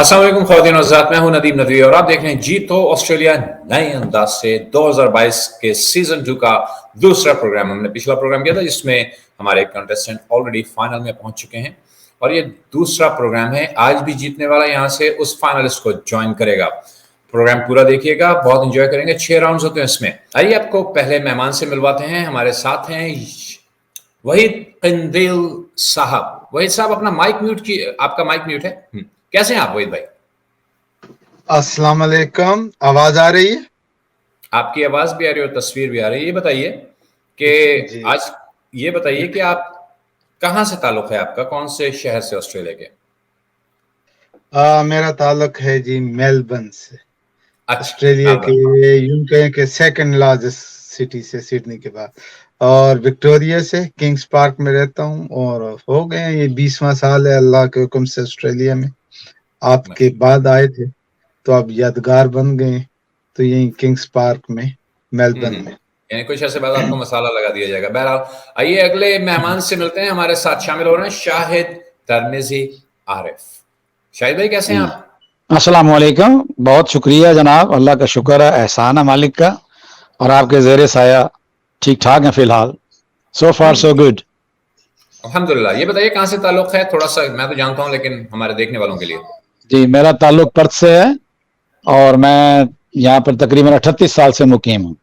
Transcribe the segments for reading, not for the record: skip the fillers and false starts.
अस्सलाम वालेकुम ख़वातीन और हज़रात, मैं हूं नदीम नदवी और आप देख रहे हैं जी तो ऑस्ट्रेलिया नए अंदाज से 2022 के सीजन 2 का दूसरा प्रोग्राम। हमने पिछला प्रोग्राम किया था जिसमें हमारे कंटेस्टेंट ऑलरेडी फाइनल में पहुंच चुके हैं और ये दूसरा प्रोग्राम है। आज भी जीतने वाला यहां से उस फाइनलिस्ट को ज्वाइन करेगा। प्रोग्राम पूरा देखिएगा, बहुत एंजॉय करेंगे। 6 राउंड्स होते हैं इसमें। आइए आपको पहले मेहमान से मिलवाते हैं। हमारे साथ हैं वहीद कंदील साहब। वहीद साहब अपना माइक म्यूट की, आपका माइक म्यूट है। कैसे हैं आप वहीद भाई? अस्सलाम वालेकुम, आवाज आ रही है? आपकी आवाज भी आ रही है और तस्वीर भी आ रही है। ये बताइए कि आज ये बताइए कि आप कहाँ से ताल्लुक है आपका, कौन से शहर से ऑस्ट्रेलिया के? मेरा ताल्लुक है जी मेलबर्न से। अच्छा, ऑस्ट्रेलिया के यूं कहें कि सेकंड लार्जेस्ट सिटी से, सिडनी के बाद। और विक्टोरिया से, किंग्स पार्क में रहता हूँ और हो गए ये 20वां साल है अल्लाह के हुक्म से ऑस्ट्रेलिया में। आपके बाद आए थे तो अब यादगार बन गए, तो यही किंग्स पार्क में मेलबर्न में। यानी कुछ ऐसे बाद आपको मसाला लगा दिया जाएगा। बहरहाल आइए अगले मेहमान से मिलते हैं। हमारे साथ शामिल हो रहे हैं शाहिद तरमिजी आरिफ। शाहिद भाई कैसे हैं आप? अस्सलाम वालेकुम, बहुत शुक्रिया जनाब, अल्लाह का शुक्र है, एहसान है मालिक का, और आपके ज़ेरे साया ठीक ठाक है फिलहाल। सो फार सो गुड, अल्हम्दुलिल्लाह। ये बताइए कहाँ से ताल्लुक है, थोड़ा सा मैं तो जानता हूँ लेकिन हमारे देखने वालों के लिए। जी मेरा ताल्लुक पर्थ से है और मैं यहाँ पर तकरीबन 38 साल से मुकीम हूँ।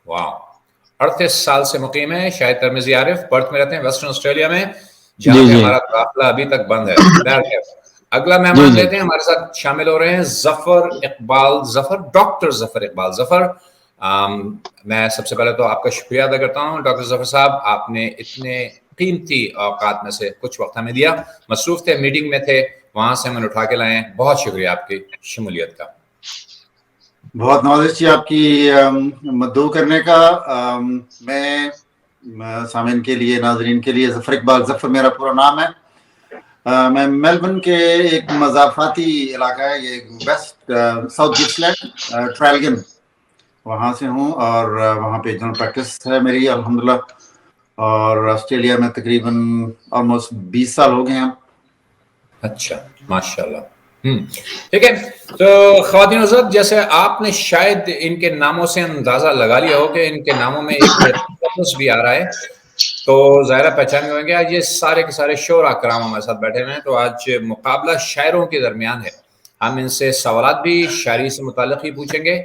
वाह, 38 साल से मुकीम है शाहिद तरमिजी आरिफ। पर्थ में रहते हैं, वेस्टर्न ऑस्ट्रेलिया में, जहाँ पे हमारा दाखिला अभी तक बंद है। अगला मेहमान लेते हैं। हमारे साथ शामिल हो रहे हैं जफर इकबाल जफर, डॉक्टर जफर इकबाल जफर। मैं सबसे पहले तो आपका शुक्रिया अदा करता हूँ डॉक्टर जफर साहब, आपने इतने कीमती औकात में से कुछ वक्त हमें दिया। मसरूफ थे, मीटिंग में थे, वहां से हमें उठा के लाए हैं। बहुत शुक्रिया आपकी शमूलियत का। बहुत नवाजिश थी आपकी मद्दू करने का। मैं सामिन के लिए, नाजरीन के लिए, जफर इकबाल जफर मेरा पूरा नाम है। मैं मेलबर्न के एक मज़ाफ़ाती इलाका है, ये वेस्ट साउथ गिप्सलैंड ट्रायलगन, वहाँ से हूँ और वहाँ पे जनरल प्रैक्टिस है मेरी अल्हम्दुलिल्लाह। और ऑस्ट्रेलिया में तकरीबन ऑलमोस्ट 20 साल हो गए हैं। अच्छा, माशाल्लाह। ठीक है। तो ख़वातीन हज़रात, जैसे आपने शायद इनके नामों से अंदाजा लगा लिया हो कि इनके नामों में एक भी आ रहा है, तो ज़ाहिर पहचान होंगे। आज ये सारे के सारे शोरा कराम हमारे साथ बैठे हुए हैं। तो आज मुकाबला शायरों के दरमियान है। हम इनसे सवालात भी शायरी से मुताल्लिक़ ही पूछेंगे।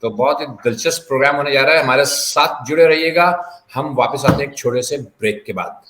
तो बहुत ही दिलचस्प प्रोग्राम होने जा रहा है। हमारे साथ जुड़े रहिएगा। हम वापस आते हैं एक छोटे से ब्रेक के बाद।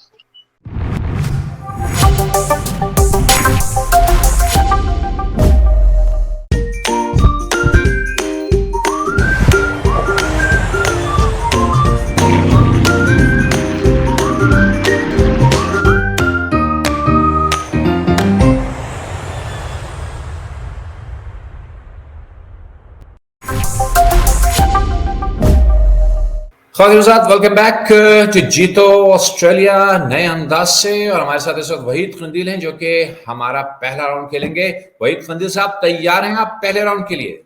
वेलकम बैक टू जीतो ऑस्ट्रेलिया नए अंदाज से। और हमारे साथ इस वक्त वहीद कंदील हैं जो कि हमारा पहला राउंड खेलेंगे। वहीद कंदील साहब तैयार हैं आप पहले राउंड के लिए?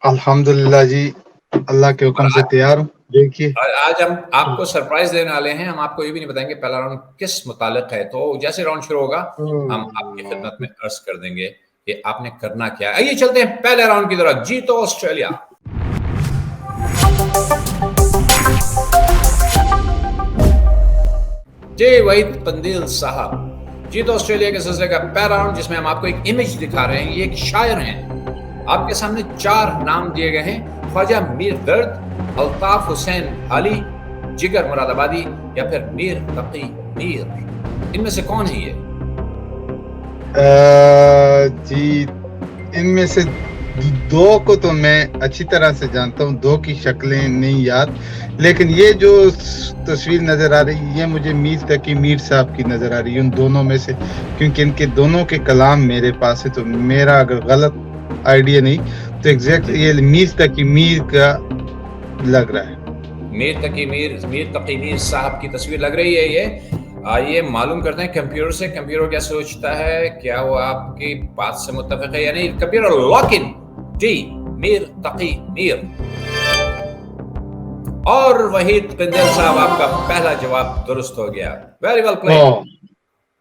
अल्हम्दुलिल्लाह जी, अल्लाह के हुक्म से तैयार हूँ। देखिए आज हम आपको सरप्राइज देने वाले हैं। हम आपको ये भी नहीं बताएंगे पहला राउंड किस मुतालिक है। तो जैसे राउंड शुरू होगा हम आपकी खिदमत में अर्ज कर देंगे कि आपने करना क्या है। आइए चलते हैं पहले राउंड की तरफ। जीतो ऑस्ट्रेलिया। जी वहीद कंदील साहब, जीतो ऑस्ट्रेलिया के सिलसिले का पहला राउंड, जिसमें हम आपको एक इमेज दिखा रहे हैं। ये एक शायर हैं। आपके सामने 4 नाम दिए गए हैं: ख्वाजा मीर दर्द, अल्ताफ हुसैन अली, जिगर मुरादाबादी या फिर मीर तकी मीर। इनमें से कौन है ये? जी इनमें से 2 को तो मैं अच्छी तरह से जानता हूँ, 2 की शक्लें नहीं याद, लेकिन ये जो तस्वीर नजर आ रही है ये मुझे मीर तकी मीर साहब की नजर आ रही है, उन दोनों में से, क्योंकि इनके दोनों के कलाम मेरे पास है। तो मेरा अगर गलत आइडिया नहीं तो एग्जैक्ट ये मीर तकी मीर का लग रहा है। मीर तकी मीर साहब की तस्वीर लग रही है ये। आइए मालूम करते हैं कंप्यूटर से। कंप्यूटर क्या सोचता है, क्या वो आपकी बात से मुत्तफिक है या नहीं? Computer lock in. जी मीर तकी मीर। और वहीद कंदील साहब, आपका पहला जवाब दुरुस्त हो गया। Very well played.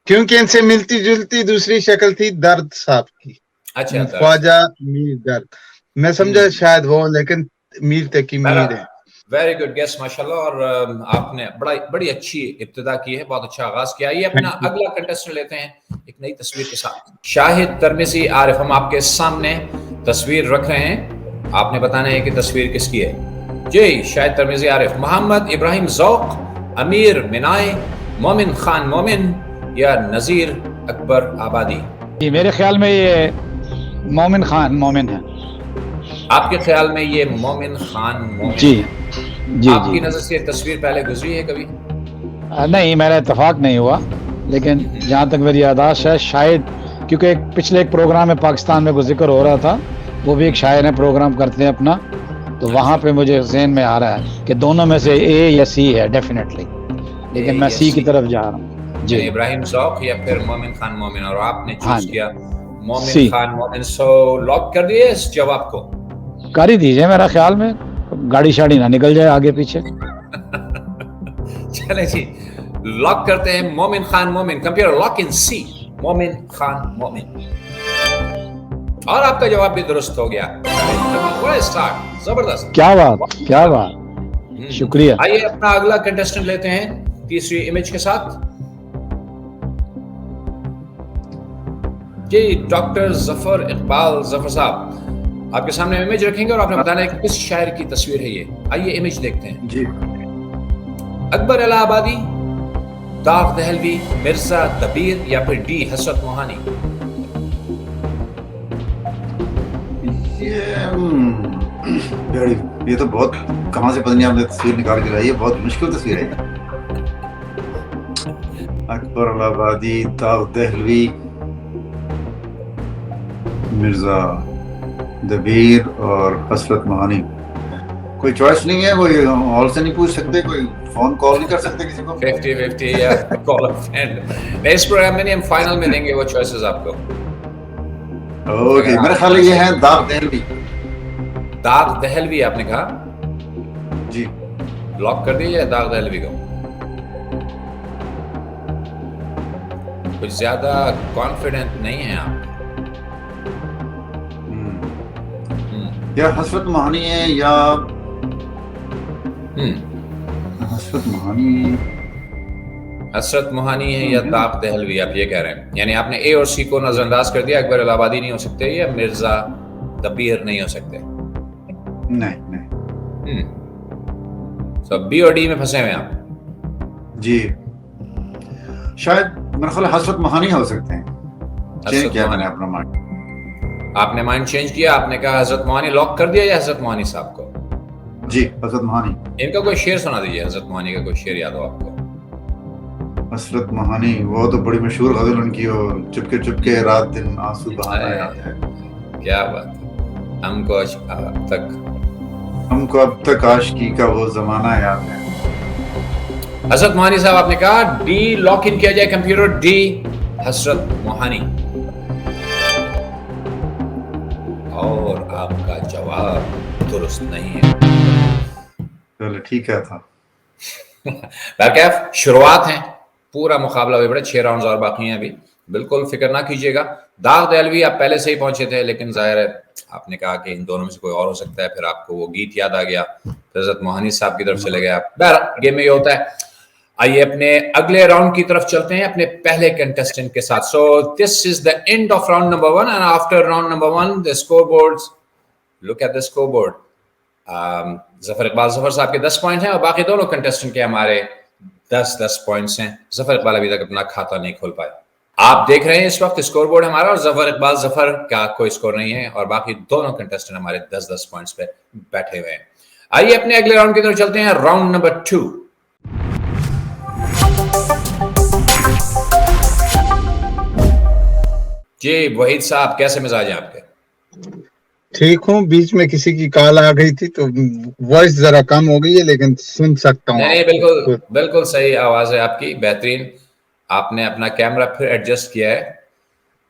क्योंकि इनसे मिलती जुलती दूसरी शक्ल थी दर्द साहब की, अच्छा ख्वाजा मीर दर्द। मैं समझा शायद वो, लेकिन मीर तकी मीर है। वेरी गुड गेस माशाल्लाह। और आपने बड़ी अच्छी इब्तिदा की है, बहुत अच्छा आगाज किया। ये अपना अगला कंटेस्टेंट लेते हैं एक नई तस्वीर के साथ। शाहिद तरमिजी आरिफ, हम आपके सामने तस्वीर रख रहे हैं, आपने बताना है कि तस्वीर किसकी है। जी शाहिद तरमिजी आरिफ, मोहम्मद इब्राहिम ज़ौक, अमीर मिनाय, मोमिन खान मोमिन या नजीर अकबर आबादी? जी मेरे ख्याल में ये मोमिन खान मोमिन है। आपके ख्याल में ये मोमिन खान मोमिन? जी जी आपकी जी। नजर से तस्वीर पहले गुजरी है कभी? नहीं, मेरा इत्तेफाक नहीं हुआ, लेकिन जहाँ तक मेरी यादाश्त है शायद, क्योंकि पिछले एक प्रोग्राम में पाकिस्तान में कुछ जिक्र हो रहा था, वो भी एक शायर है, प्रोग्राम करते हैं अपना, तो वहाँ पे मुझे ज़हन में आ रहा है कि दोनों में से ए या सी है डेफिनेटली, लेकिन मैं सी की तरफ जा रहा हूँ। जी इब्राहिम ज़ौक या फिर मोमिन खान मोमिन, और आपने हाँ चूज जी, किया मोमिन सी। खान मोमिन। सो लॉक कर दिए इस जवाब को? कर ही दीजिए, मेरा ख्याल में गाड़ी शाड़ी ना निकल जाए आगे पीछे। चले जी, लॉक करते हैं मोमिन खान मोमिन। कंप्यूटर लॉक इन सी, मोमिन खान मोमिन। और आपका जवाब भी दुरुस्त हो गया। स्टार्ट, जबरदस्त, क्या बात, क्या बात, शुक्रिया। आइए अपना अगला कंटेस्टेंट लेते हैं तीसरी इमेज के साथ। जी डॉक्टर जफर इकबाल जफर साहब, आपके सामने इमेज रखेंगे और आपने बताना है कि किस शायर की तस्वीर है ये। आइए इमेज देखते हैं। जी। अकबर इलाहाबादी, दाग दहलवी, मिर्जा दबीर या फिर डी हसरत मोहानी? ये तो बहुत, कहां से पता नहीं आपने तस्वीर निकाल के लाई है, बहुत मुश्किल तस्वीर है। अकबर इलाहाबादी, दाग दहलवी, मिर्जा दबीर और हसरत मोहानी। कोई चॉइस नहीं है? कोई हॉल से नहीं पूछ सकते? कोई फोन कॉल नहीं कर सकते किसी को? 50-50 या कॉल अ फ्रेंड। इस प्रोग्राम में नहीं, हम फाइनल में देंगे वो चॉइसेस आपको। ओके, मेरा ख्याल है ये है दाग दहलवी। दाग दहलवी आपने कहा? जी। लॉक कर दीजिए दाग दहलवी को। कुछ ज्यादा कॉन्फिडेंट नहीं है आप? या हसरत मोहानी है या हसरत मोहानी, हसरत मोहानी है या दाग दहलवी, आप ये कह रहे हैं? यानी आपने ए और सी को नजरअंदाज कर दिया। अकबर इलाहाबादी नहीं हो सकते या मिर्जा दबीर नहीं हो सकते? नहीं। तो बी और डी में फंसे हुए आप? जी, शायद मेरा ख्याल हसरत मोहानी हो सकते हैं। चेंज किया मैंने अपना माइंड। आपने माइंड चेंज किया, आपने कहा हजरत मोहानी। लॉक कर दिया या हजरत मोहानी साहब को? जी, हसरत मोहानी। इनका कोई शेर सुना दीजिए, हजरत मोहानी का कोई शेर याद हो आपको? हसरत मोहानी, वो तो बड़ी मशहूर गजल उनकी, वो चुपके चुपके रात दिन आंसू बहाना याद है। क्या बात है। हमको अब तक आशिकी का वो जमाना याद है। हजरत मोहानी साहब आपने कहा डी लॉक इन किया जाए। कंप्यूटर डी हसरत मोहानी, और आपका जवाब दुरुस्त नहीं है। चलो ठीक है था। बैरकैफ शुरुआत है, पूरा मुकाबला भी बड़ा, 6 राउंड्स और बाकी हैं अभी। बिल्कुल फिक्र ना कीजिएगा। दाग दहलवी आप पहले से ही पहुंचे थे, लेकिन जाहिर है आपने कहा कि इन दोनों में से कोई और हो सकता है, फिर आपको वो गीत याद आ गया, हजरत मोहानी साहब की तरफ चले गए आप। बहरहाल गेम में ये होता है। आइए अपने अगले राउंड की तरफ चलते हैं अपने पहले कंटेस्टेंट के साथ। So this is the end of round number 1 and after round number 1 the scoreboards, look at the scoreboard. Zafar Iqbal Zafar साहब के 10 पॉइंट हैं और बाकी दोनों कंटेस्टेंट के हमारे 10-10 पॉइंट्स हैं। जफर इकबाल अभी तक अपना खाता नहीं खोल पाए। आप देख रहे हैं इस वक्त स्कोरबोर्ड हमारा, और जफर इकबाल जफर का कोई स्कोर नहीं है और बाकी दोनों कंटेस्टेंट हमारे 10-10 पॉइंट्स पे बैठे हुए हैं। आइए अपने अगले राउंड की तरफ चलते हैं, राउंड नंबर 2। जी वहीद साहब, कैसे मिजाज हैं आपके? ठीक हूँ, बीच में किसी की कॉल आ गई थी तो वॉइस जरा कम हो गई है, लेकिन सुन सकता हूँ। नहीं, बिल्कुल सही आवाज है आपकी, बेहतरीन। आपने अपना कैमरा फिर एडजस्ट किया है।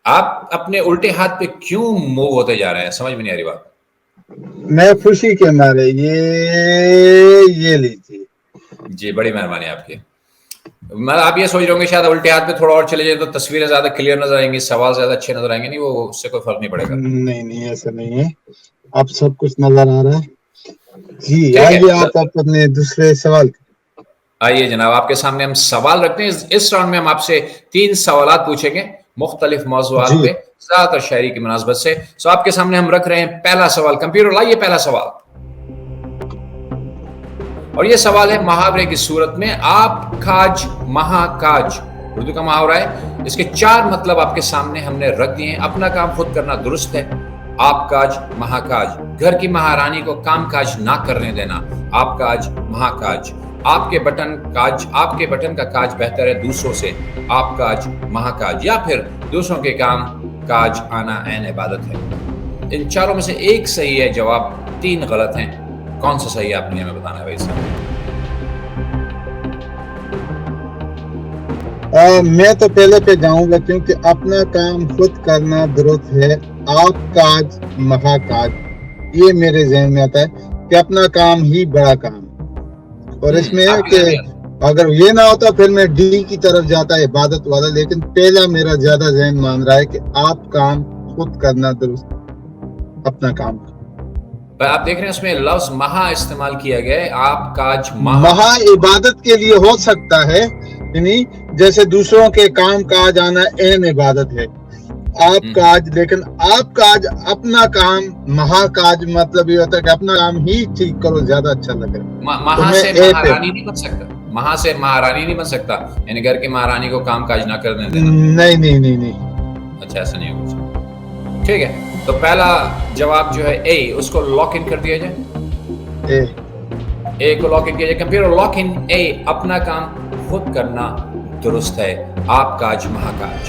आप अपने उल्टे हाथ पे क्यों मूव होते जा रहे हैं, समझ में नहीं आ रही बात। मैं खुशी के मारे ये लीजिए। जी बड़ी मेहरबानी आपकी। मतलब आप ये सोच रहे होंगे शायद उल्टे हाथ पे थोड़ा और चले जाए तो तस्वीरें ज्यादा क्लियर नजर आएंगी, सवाल ज्यादा अच्छे नजर आएंगे। नहीं, वो उससे कोई फर्क नहीं पड़ेगा। नहीं ऐसा नहीं है, अब सब कुछ नजर आ रहा है जी। ठीक है, आइए आप अपने दूसरे सवाल। आइए जनाब, आपके सामने हम सवाल रखते हैं। इस राउंड में हम आपसे 3 सवालात पूछेंगे मुख्तलिफ मौज़ूआत जी पे, ज़ात और शायरी की मुनासबत से। सो आपके सामने हम रख रहे हैं पहला सवाल। कंप्यूटर लाइए पहला सवाल। और ये सवाल है मुहावरे की सूरत में, आप काज महाकाज, उर्दू का मुहावरा है। इसके 4 मतलब आपके सामने हमने रख दिए हैं। अपना काम खुद करना दुरुस्त है, आप काज महाकाज। घर की महारानी को काम काज ना करने देना, आप काज महाकाज। आपके बटन का काज बेहतर है दूसरों से, आप काज महाकाज। या फिर दूसरों के काम काज आना ऐन इबादत है। इन चारों में से एक सही है जवाब, 3 गलत हैं। कौन सा सही है आपने हमें बताना है भाई साहब? मैं तो पहले पे जाऊंगा, क्योंकि अपना काम खुद करना दुरुस्त है, आप काज महाकाज। ये मेरे जहन में आता है कि अपना काम ही बड़ा काम। और इसमें है कि अगर ये ना होता फिर मैं डी की तरफ जाता, इबादत वाला। लेकिन पहला मेरा ज्यादा जहन मान रहा है कि आप काम खुद करना दुरुस्त, अपना काम। आप देख रहे हैं उसमें लफ्ज महा इस्तेमाल किया गया है, आप काज महा इबादत के लिए हो सकता है, यानी जैसे दूसरों के काम काज आना अहम इबादत है, आप काज। लेकिन आप काज अपना काम, महाकाज मतलब ये होता है कि अपना काम ही ठीक करो, ज्यादा अच्छा लगे। महा से महारानी नहीं बन सकता, महा से महारानी नहीं बन सकता, यानी घर की महारानी को काम काज ना करने देना। नहीं। अच्छा, ऐसा नहीं होगा। ठीक है, तो पहला जवाब जो है ए, उसको लॉक इन कर दिया जाए। ए को लॉक इन किया जाए। कंप्यूटर लॉक इन ए, अपना काम खुद करना दुरुस्त है, आप काज महाकाज।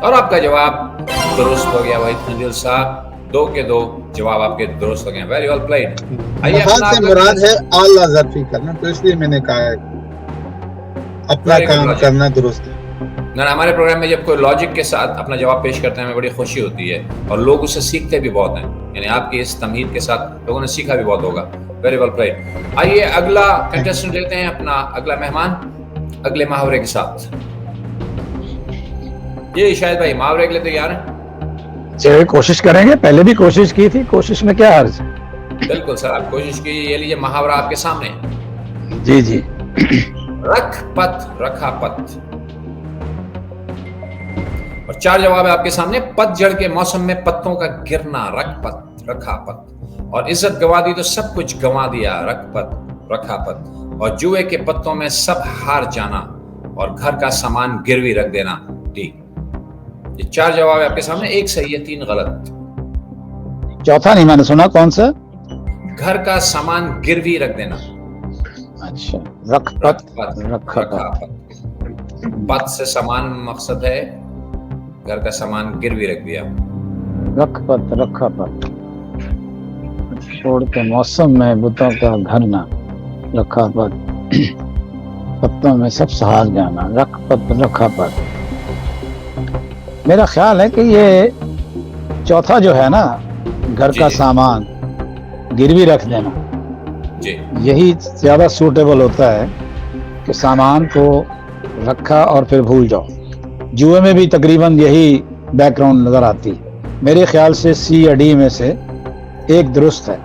और आपका जवाब दुरुस्त हो गया वहीद खंजूल साहब। 2 के 2 जवाब आपके दुरुस्त हो गए। Very well played. से मुराद है आला ज़र्फ़ी करना, तो इसलिए मैंने कहा है अपना काम करना दुरुस्त है। ना, हमारे प्रोग्राम में जब कोई लॉजिक के साथ अपना जवाब पेश करते हैं हमें बड़ी खुशी होती है, और लोग उससे सीखते भी बहुत हैं। यानी आपकी इस तमहीद के साथ लोगों ने सीखा भी बहुत होगा। Very well played. आइए अगला कंटेस्टेंट लेते हैं, अपना अगला मेहमान अगले मुहावरे के साथ। ये शायद भाई मुहावरे के लिए तैयार हैं? चलिए कोशिश करेंगे, पहले भी कोशिश की थी, कोशिश में क्या हर्ज। बिल्कुल सर, आप कोशिश कीजिए। ये लीजिए मुहावरा आपके सामने। जी। रख पत रखा पत, और 4 जवाब है आपके सामने। पतझड़ के मौसम में पत्तों का गिरना, रख पत रखा पत। और इज्जत गंवा दी तो सब कुछ गंवा दिया, रख पत रखा पत। और जुए के पत्तों में सब हार जाना, और घर का सामान गिरवी रख देना, डी। ये 4 जवाब है आपके सामने, एक सही है, 3 गलत। चौथा नहीं मैंने सुना, कौन सा? घर का सामान गिरवी रख देना। अच्छा, रख पत रखा पत। पत से सामान मकसद है, घर का सामान गिरवी रख दिया। रख पत रखा पत, छोड़ के मौसम में बुतों का घर ना, रखा पत पत्तों में सब सहार जाना, रख पत रखा पत। मेरा ख्याल है कि ये चौथा जो है ना, घर का सामान गिरवी रख देना, जी, यही ज्यादा सूटेबल होता है कि सामान को रखा और फिर भूल जाओ। जुए में भी तकरीबन यही बैकग्राउंड नजर आती है। मेरे ख्याल से सी या डी में से एक दुरुस्त है,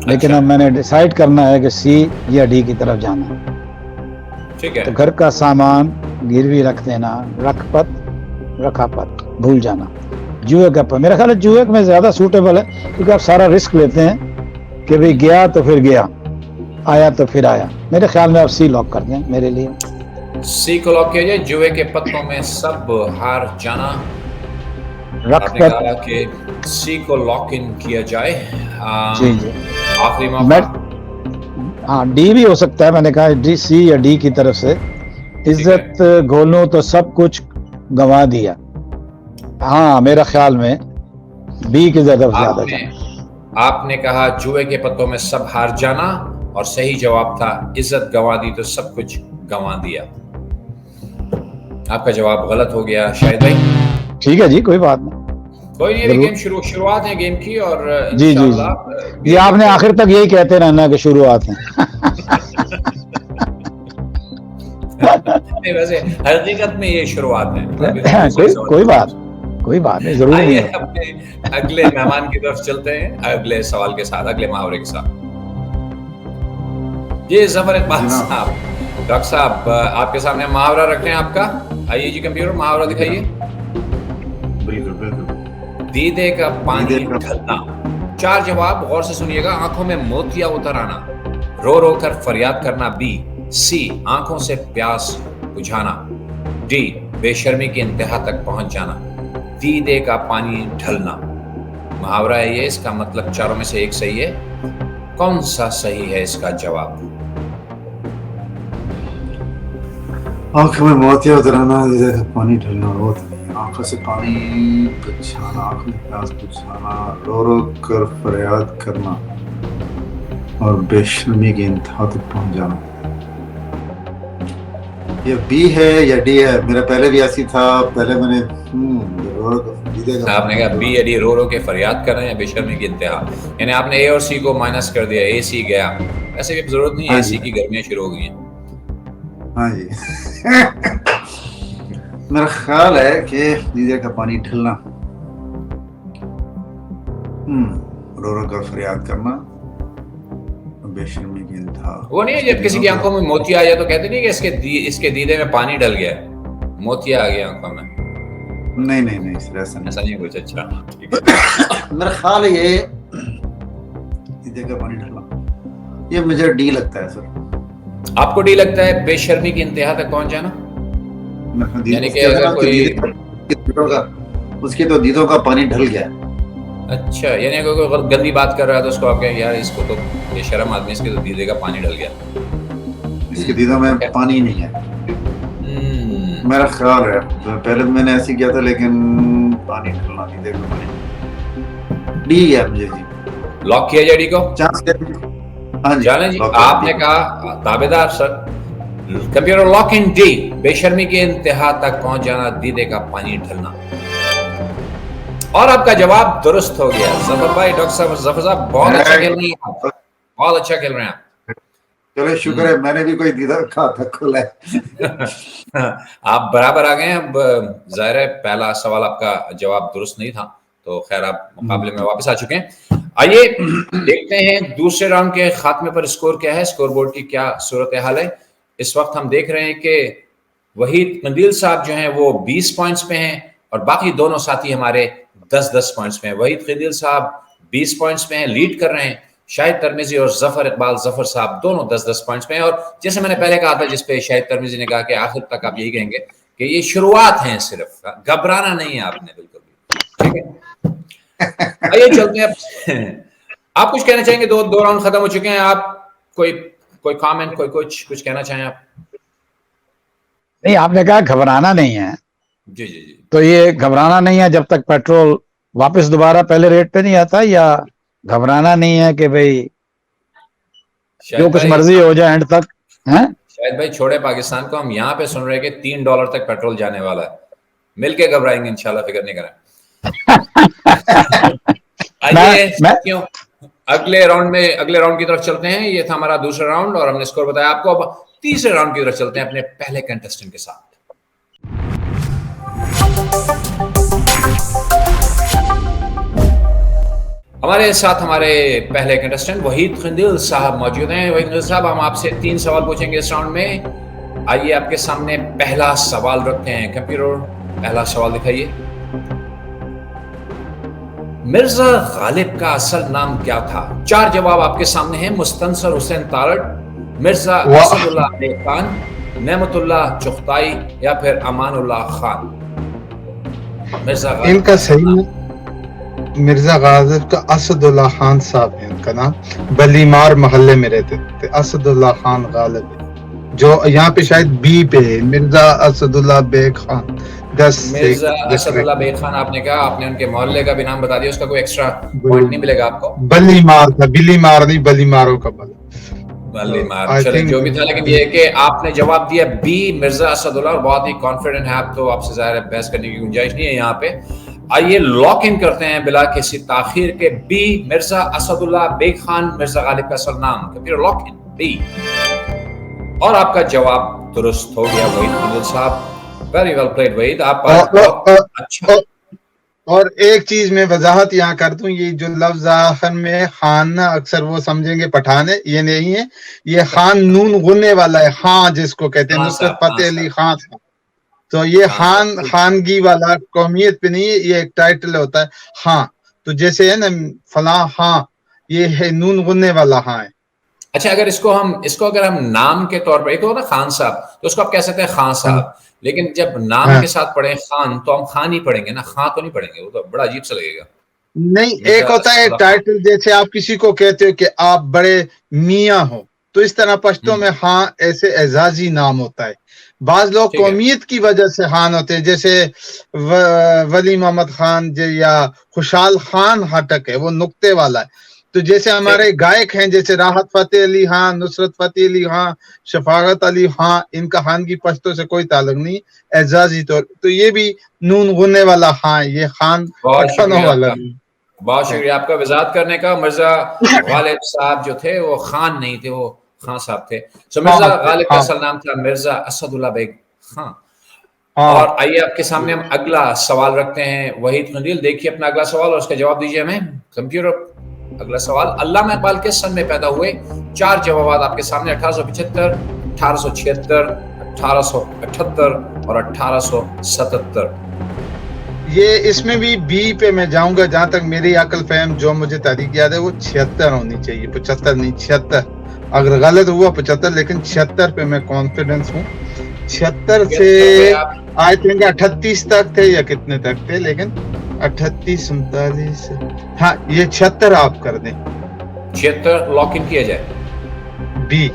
लेकिन अब मैंने डिसाइड करना है कि सी या डी की तरफ जाना है। ठीक है, तो घर का सामान गिरवी रख देना, रख पत रखा पत, भूल जाना, जुए का पत। मेरा ख्याल है जुए में ज्यादा सूटेबल है, क्योंकि आप सारा रिस्क लेते हैं कि भाई गया तो फिर गया, आया तो फिर आया। मेरे ख्याल में आप सी लॉक कर दें मेरे लिए। सी को लॉक किया जाए। जुए के पत्तों में सब हार जाना, रख आपने पत। कहा कि सी को लॉक इन किया जाए। जी। आखिरी मौका। हाँ, डी भी हो सकता है। मैंने कहा डी, सी या डी की तरफ से। इज्जत घोलूं तो सब कुछ गंवा दिया। हाँ, मेरा ख्याल में बी की तरफ ज्यादा जाना। आपने कहा जुए के पत्तों में सब हार जाना, और सही जवाब था इज्जत गंवा दी तो सब कुछ गंवा दिया। आपका जवाब गलत हो गया शायद भाई। ठीक है जी, कोई बात नहीं। कोई नहीं, अभी गेम शुरुआत है गेम की, और जी। ये आपने आखिर तक यही कहते रहना कि शुरुआत है। नहीं, वैसे हकीकत में ये शुरुआत है। कोई बात नहीं, जरूरी नहीं आइए है। अपने अगले मेहमान की तरफ चलते हैं, अगले सवाल के साथ, अगले मुहावरे के साथ। ये जफर इकबाल साहब, डॉक्टर साहब आपके सामने मुहावरा रखते हैं आपका। आइए जी कंप्यूटर, मुहावरा दिखाइए। बिल्कुल बिल्कुल। दीदे का पानी ढलना। 4 जवाब गौर से सुनिएगा। आंखों में मोतिया उतर आना, रो रो कर फरियाद करना बी, सी आंखों से प्यास बुझाना, डी बेशर्मी की इंतहा तक पहुंच जाना। दीदे का पानी ढलना मुहावरा है ये, इसका मतलब चारों में से एक सही है। कौन सा सही है इसका जवाब? आंख में मोतिया उतराना, दीदे का पानी ढलना, वो तो नहीं। आंखों से पानी बुझाना, आंखों में प्यास बुझाना, रो रो कर फरियाद करना और बेशर्मी की इंतहा तक पहुंच जाना। ये बी है या डी है? मेरा पहले भी ऐसी था, पहले मैंने आपने कहा बी या डी, रो रो के फरियाद कर रहे हैं या बेशर्मी की इंतहा, यानी आपने ए और सी को माइनस कर दिया, ए सी गया। ऐसे भी जरूरत नहीं है, ए सी की गर्मियां शुरू हो गई हैं। हाँ जी। मेरा ख्याल है कि दीदे का पानी ढलना, रो रो कर फरियाद करना, बेशर्मी की इंतहा। वो नहीं है जब किसी की आंखों में मोतिया आ जाए तो कहते नहीं कि इसके दीदे में पानी डल गया, मोतिया आ गया आंखों में। नहीं नहीं नहीं सर, ऐसा नहीं। ऐसा नहीं कुछ। अच्छा ठीक है। मेरा ख्याल है ये दीदे का पानी ढलना, ये मुझे डी लगता है सर। आपको डी लगता है बेशर्मी की इंतहा तक पहुंच जाना, यानी कि अगर कोई उसके तो दीदों का पानी ढल गया। अच्छा, यानी अगर कोई गंदी बात कर रहा है तो उसको आप कहें यार इसको तो बेशर्म आदमी, इसके तो दीदे का पानी डल गया, इसके दीदों में पानी नहीं है। मेरा ख्याल है पहले मैंने ऐसे किया था, लेकिन पानी ढलना, दीदे का पानी। डी है मुझे जी। लॉक किया जाए डी को? हाँ जी, जाने जी, आपने कहा ताबेदार sir. Computer lock in D, बेशर्मी के इंतहा तक पहुंच जाना, दीदे का पानी ढलना। और आपका जवाब दुरुस्त हो गया। जफर भाई, डॉक्टर साहब, जफर साहब बहुत अच्छा खेल रहे हैं, बहुत अच्छा खेल रहे हैं आप। चलो शुक्र है, मैंने भी कोई दीदा खाता खोला है। आप बराबर आ गए हैं। अब जाहिर है पहला सवाल आपका जवाब दुरुस्त नहीं था, तो खैर आप मुकाबले में वापस आ चुके हैं। आइए देखते हैं दूसरे राउंड के खात्मे पर स्कोर क्या है, स्कोर बोर्ड की क्या सूरत हाल है। इस वक्त हम देख रहे हैं कि वहीद कंदील साहब जो हैं वो 20 पॉइंट्स पे हैं और बाकी दोनों साथी हमारे 10-10 पॉइंट्स पे हैं। वहीद कंदील साहब 20 पॉइंट्स पे हैं, लीड कर रहे हैं। शाहिद तरमिजी और जफर इकबाल जफर साहब दोनों 10-10 पॉइंट्स पे हैं। और जैसे मैंने पहले कहा था, जिसपे शाहिद तरमिजी ने कहा कि आखिर तक आप यही कहेंगे कि ये शुरुआत है, सिर्फ घबराना नहीं है आपने बिल्कुल भी। ठीक है, आइए चलते हैं। आप कुछ कहना चाहेंगे? दो राउंड खत्म हो चुके हैं। आप कोई कमेंट, कोई कुछ कहना चाहें आप? नहीं, आपने कहा घबराना नहीं है। जी जी जी। तो ये घबराना नहीं है जब तक पेट्रोल वापस दोबारा पहले रेट पे नहीं आता, या घबराना नहीं है कि भाई जो कुछ मर्जी हो जाए एंड तक है? शायद भाई छोड़े पाकिस्तान को, हम यहाँ पे सुन रहे हैं कि $3 तक पेट्रोल जाने वाला है। मिलके घबराएंगे इंशाल्लाह, फिक्र नहीं करें। आइए क्यों अगले राउंड की तरफ चलते हैं। ये था हमारा दूसरा राउंड और हमने स्कोर बताया आपको। अब तीसरे राउंड की तरफ चलते हैं अपने पहले कंटेस्टेंट के साथ। हमारे साथ हमारे पहले कंटेस्टेंट वहीद कंदील साहब मौजूद हैं। वहीद कंदील साहब, हम आपसे 3 सवाल पूछेंगे इस राउंड में। आइए आपके सामने पहला सवाल रखते हैं। कंप्यूटर पहला सवाल दिखाइए। मिर्जा गालिब का असल नाम क्या था? 4 जवाब आपके सामने हैं। मुस्तंसर हुसैन तारड़, मिर्जा असदुल्लाह खान, नेमतुल्लाह चुगताई या फिर अमानुल्लाह खान। मिर्जा गालिब इनका सही मिर्जा गालिब का असदुल्लाह खान साहब है उनका नाम। बलीमार मोहल्ले में रहते थे। असदुल्लाह खान गालिब, जो यहाँ पे शायद बी पे है, मिर्जा असदुल्लाह बेग खान। मिर्जा असदुल्लाह बेग खान आपने कहा, आपने उनके मोहल्ले का भी नाम बता दिया, उसका कोई एक्स्ट्रा पॉइंट नहीं मिलेगा आपको। बलीमार था, बिलीमार नहीं, बलीमारों का बलीमार। चलिए जो भी था, लेकिन ये कि आपने जवाब दिया बी मिर्जा असदुल्लाह और बहुत ही कॉन्फिडेंट है आप, तो आपसे जाहिर है बहस करने की गुंजाइश नहीं है यहाँ पे। आइए लॉक इन करते हैं बिला किसी ताखीर के। बी मिर्जा असदुल्लाह बेग खान मिर्जा गालिब का असल नाम। Computer lock in B. और आपका जवाब दुरुस्त हो गया वहीद खलील साहब, वेरी वेल प्लेड वहीद, आप अच्छा। और एक चीज मैं वजाहत यहाँ कर दूं, ये जो लफ्ज आखिर में खान ना अक्सर वो समझेंगे पठान है, ये नहीं है, ये खान नून गुनने वाला है, खान जिसको कहते हैं, नुसरत फतेह अली खान साहब। तो ये खान खानगी वाला कौमियत पे नहीं है, ये एक टाइटल होता है हाँ। तो जैसे है ना फला हाँ, ये है नून गुनने वाला हाँ है। अच्छा, अगर इसको अगर हम नाम के तौर पर, एक हो ना खान साहब, तो उसको आप कह सकते हैं खान साहब, लेकिन जब नाम के साथ पढ़े खान तो हम खान ही पढ़ेंगे ना, खां तो नहीं पढ़ेंगे, वो तो बड़ा अजीब सा लगेगा। नहीं, एक होता है टाइटल, जैसे आप किसी को कहते हो कि आप बड़े मियाँ हो, तो इस तरह पश्तो में हाँ ऐसे एजाजी नाम होता है। बाज लोग कौमियत की वजह से खान होते हैं, जैसे वली मोहम्मद खान या खुशहाल खान हटक है, वो नुक्ते वाला है। तो जैसे हमारे गायक हैं, जैसे राहत फतेह अली खान, नुसरत फतेह अली खान, शफाकत अली खान, इनका खान की पश्तों से कोई ताल्लुक नहीं, एजाजी तौर। तो ये भी नून गुनने वाला खान, ये खान पठानों वाला नहीं। बहुत शुक्रिया आपका वजाहत करने का। मिर्जा गालिब साहब जो थे वो खान नहीं थे, वो खान साहब थे। सो मिर्जा गालिब का असल नाम था मिर्जा असदुल्ला बेग खान। और आइए आपके सामने हम अगला सवाल रखते हैं। वहीद खलील, देखिए अपना अगला सवाल और उसका जवाब दीजिए हमें कंप्यूटर। अगला सवाल, अल्लामा इकबाल किस सन में पैदा हुए? 4 जवाब आपके सामने, 1875, 1876, 1878 और 1877। ये इसमें भी बी पे मैं जाऊंगा, जहां तक मेरी अकल फहम, जो मुझे तारीख याद है वो 76 होनी चाहिए, 75 नहीं 76। अगर गलत हुआ 75, लेकिन 76 पे मैं कॉन्फिडेंस हूँ। 76 से आई थिंक 38 तक थे या कितने तक थे, लेकिन 38 39, हाँ ये 76 आप कर दें। 76 लॉक इन किया जाए। बी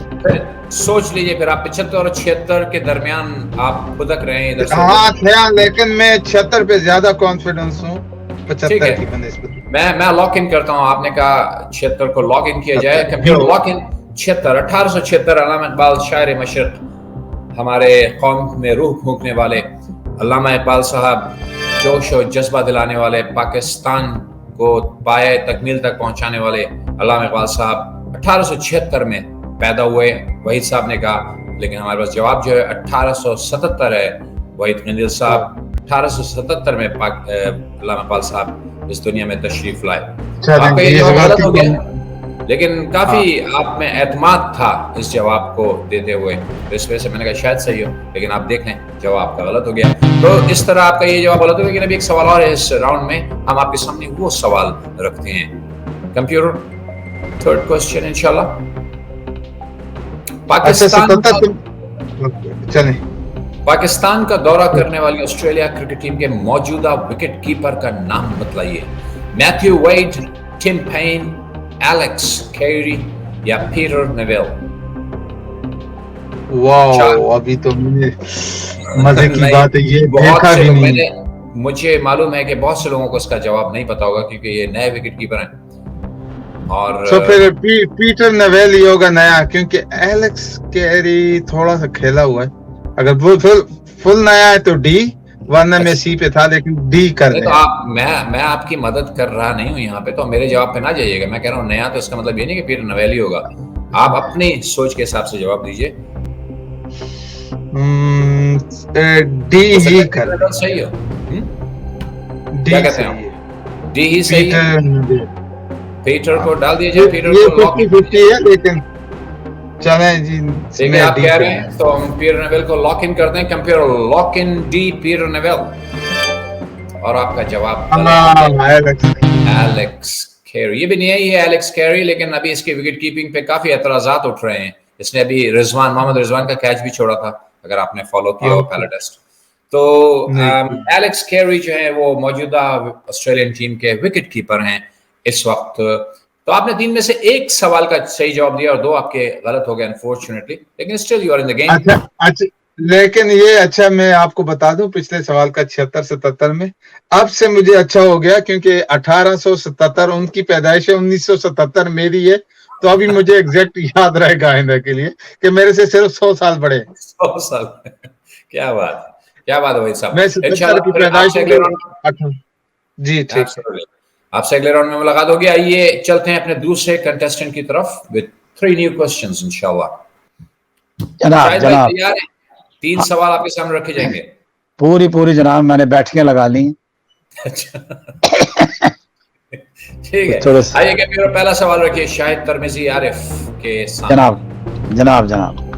सोच लीजिए फिर, आप 75 और 76 के दरमियान आप खुदक रहे हैं इधर से। हाँ थे, लेकिन मैं 76 पे ज्यादा कॉन्फिडेंस हूँ 75 की बनिस्बत। मैं लॉक इन करता हूँ, आपने कहा 76 को लॉक इन किया जाए। कंप्यूटर लॉक इन 76, 1876। अल्लामा इकबाल शायर मशरिक, हमारे कौम में रूह फूंकने वाले अल्लामा इकबाल साहब, जोश और जज्बा दिलाने वाले, पाकिस्तान को पाए तकमील तक पहुंचाने वाले अल्लामा इकबाल साहब 1876 में पैदा हुए, वहीद साहब ने कहा। लेकिन हमारे पास जवाब जो है 1877 है। वहीद खलील साहब 1877 में अल्लामा इकबाल साहब इस दुनिया में तशरीफ लाए। आपका ये जवाब गलत हो गया, लेकिन काफी आप में एतमाद था इस जवाब को देते हुए, तो इस वजह से मैंने कहा शायद सही हो, लेकिन आप देख लें जवाब आपका गलत हो गया। तो इस तरह आपका ये जवाब गलत हो गया। लेकिन अभी एक सवाल और है इस राउंड में, हम आपके सामने वो सवाल रखते हैं। कंप्यूटर, थर्ड क्वेश्चन इंशाल्लाह। पाकिस्तान का दौरा करने वाली ऑस्ट्रेलिया क्रिकेट टीम के मौजूदा विकेट कीपर का नाम बतलाइए। Matthew Wade, Tim Paine, Alex Carey या पीटर नेविल। वाओ, अभी तो मैंने मजे की बात है, ये देखा भी नहीं। मुझे मालूम है कि बहुत से लोगों को इसका जवाब नहीं पता होगा, क्योंकि ये नए विकेट कीपर हैं। और तो फिर पीटर नेविल ही होगा नया, क्योंकि एलेक्स कैरी थोड़ा सा खेला हुआ है। अगर वो फुल नया है तो डी, वरना मैं सी पे था, लेकिन डी कर तो आप, मैं आपकी मदद कर रहा नहीं हूँ यहाँ पे, तो मेरे जवाब पे ना जाइएगा। मैं कह रहा हूँ नया, तो इसका मतलब ये नहीं कि पीटर नेविल ही होगा। आप अपनी सोच के हिसाब से जवाब दीजिए। डी ही कर, सही हो? क्या कहते हैं? डी ही सही है। पीटर को डाल दिया जाए। पीटर को लॉक है, लेकिन चले जी, ठीक है आप कह रहे हैं तो हम पीटर नेविल को लॉक इन करते हैं। Computer lock in D, Peter Neville. और आपका जवाब एलेक्स कैरी। ये भी नहीं है एलेक्स कैरी, लेकिन अभी इसके विकेट कीपिंग पे काफी एतराजात उठ रहे हैं। इसने अभी मोहम्मद रिजवान का कैच भी छोड़ा था, अगर आपने फॉलो किया हो पहला टेस्ट। तो एलेक्स कैरी जो है वो मौजूदा ऑस्ट्रेलियन टीम के विकेट कीपर हैं इस वक्त। तो आपने 3 में से 1 सवाल का सही जवाब दिया और 2 आपके गलत हो गए अनफॉर्चुनेटली, लेकिन still you are in the game. अच्छा, लेकिन ये अच्छा, मैं आपको बता दूं, पिछले सवाल का 76-77 में अब से मुझे अच्छा हो गया, क्योंकि 1877 उनकी पैदाइश है, 1977 मेरी है। तो अभी मुझे एग्जैक्ट याद रहेगा आइंदा के लिए कि मेरे से सिर्फ 100 साल बड़े। 100 साल क्या बात है भाई साहब। मैं 77 की पैदाइश जी, ठीक है। आपसे अगले राउंड में मुलाकात होगी। आइए चलते हैं अपने दूसरे कंटेस्टेंट की तरफ विद 3 न्यू क्वेश्चंस इंशाल्लाह। जनाब 3 सवाल आपके सामने रखे जाएंगे। पूरी जनाब, मैंने बैठकें लगा ली। अच्छा ठीक है, थोड़े से आइए मेरा पहला सवाल रखिए शाहिद तरमिजी आरिफ के सामने। जनाब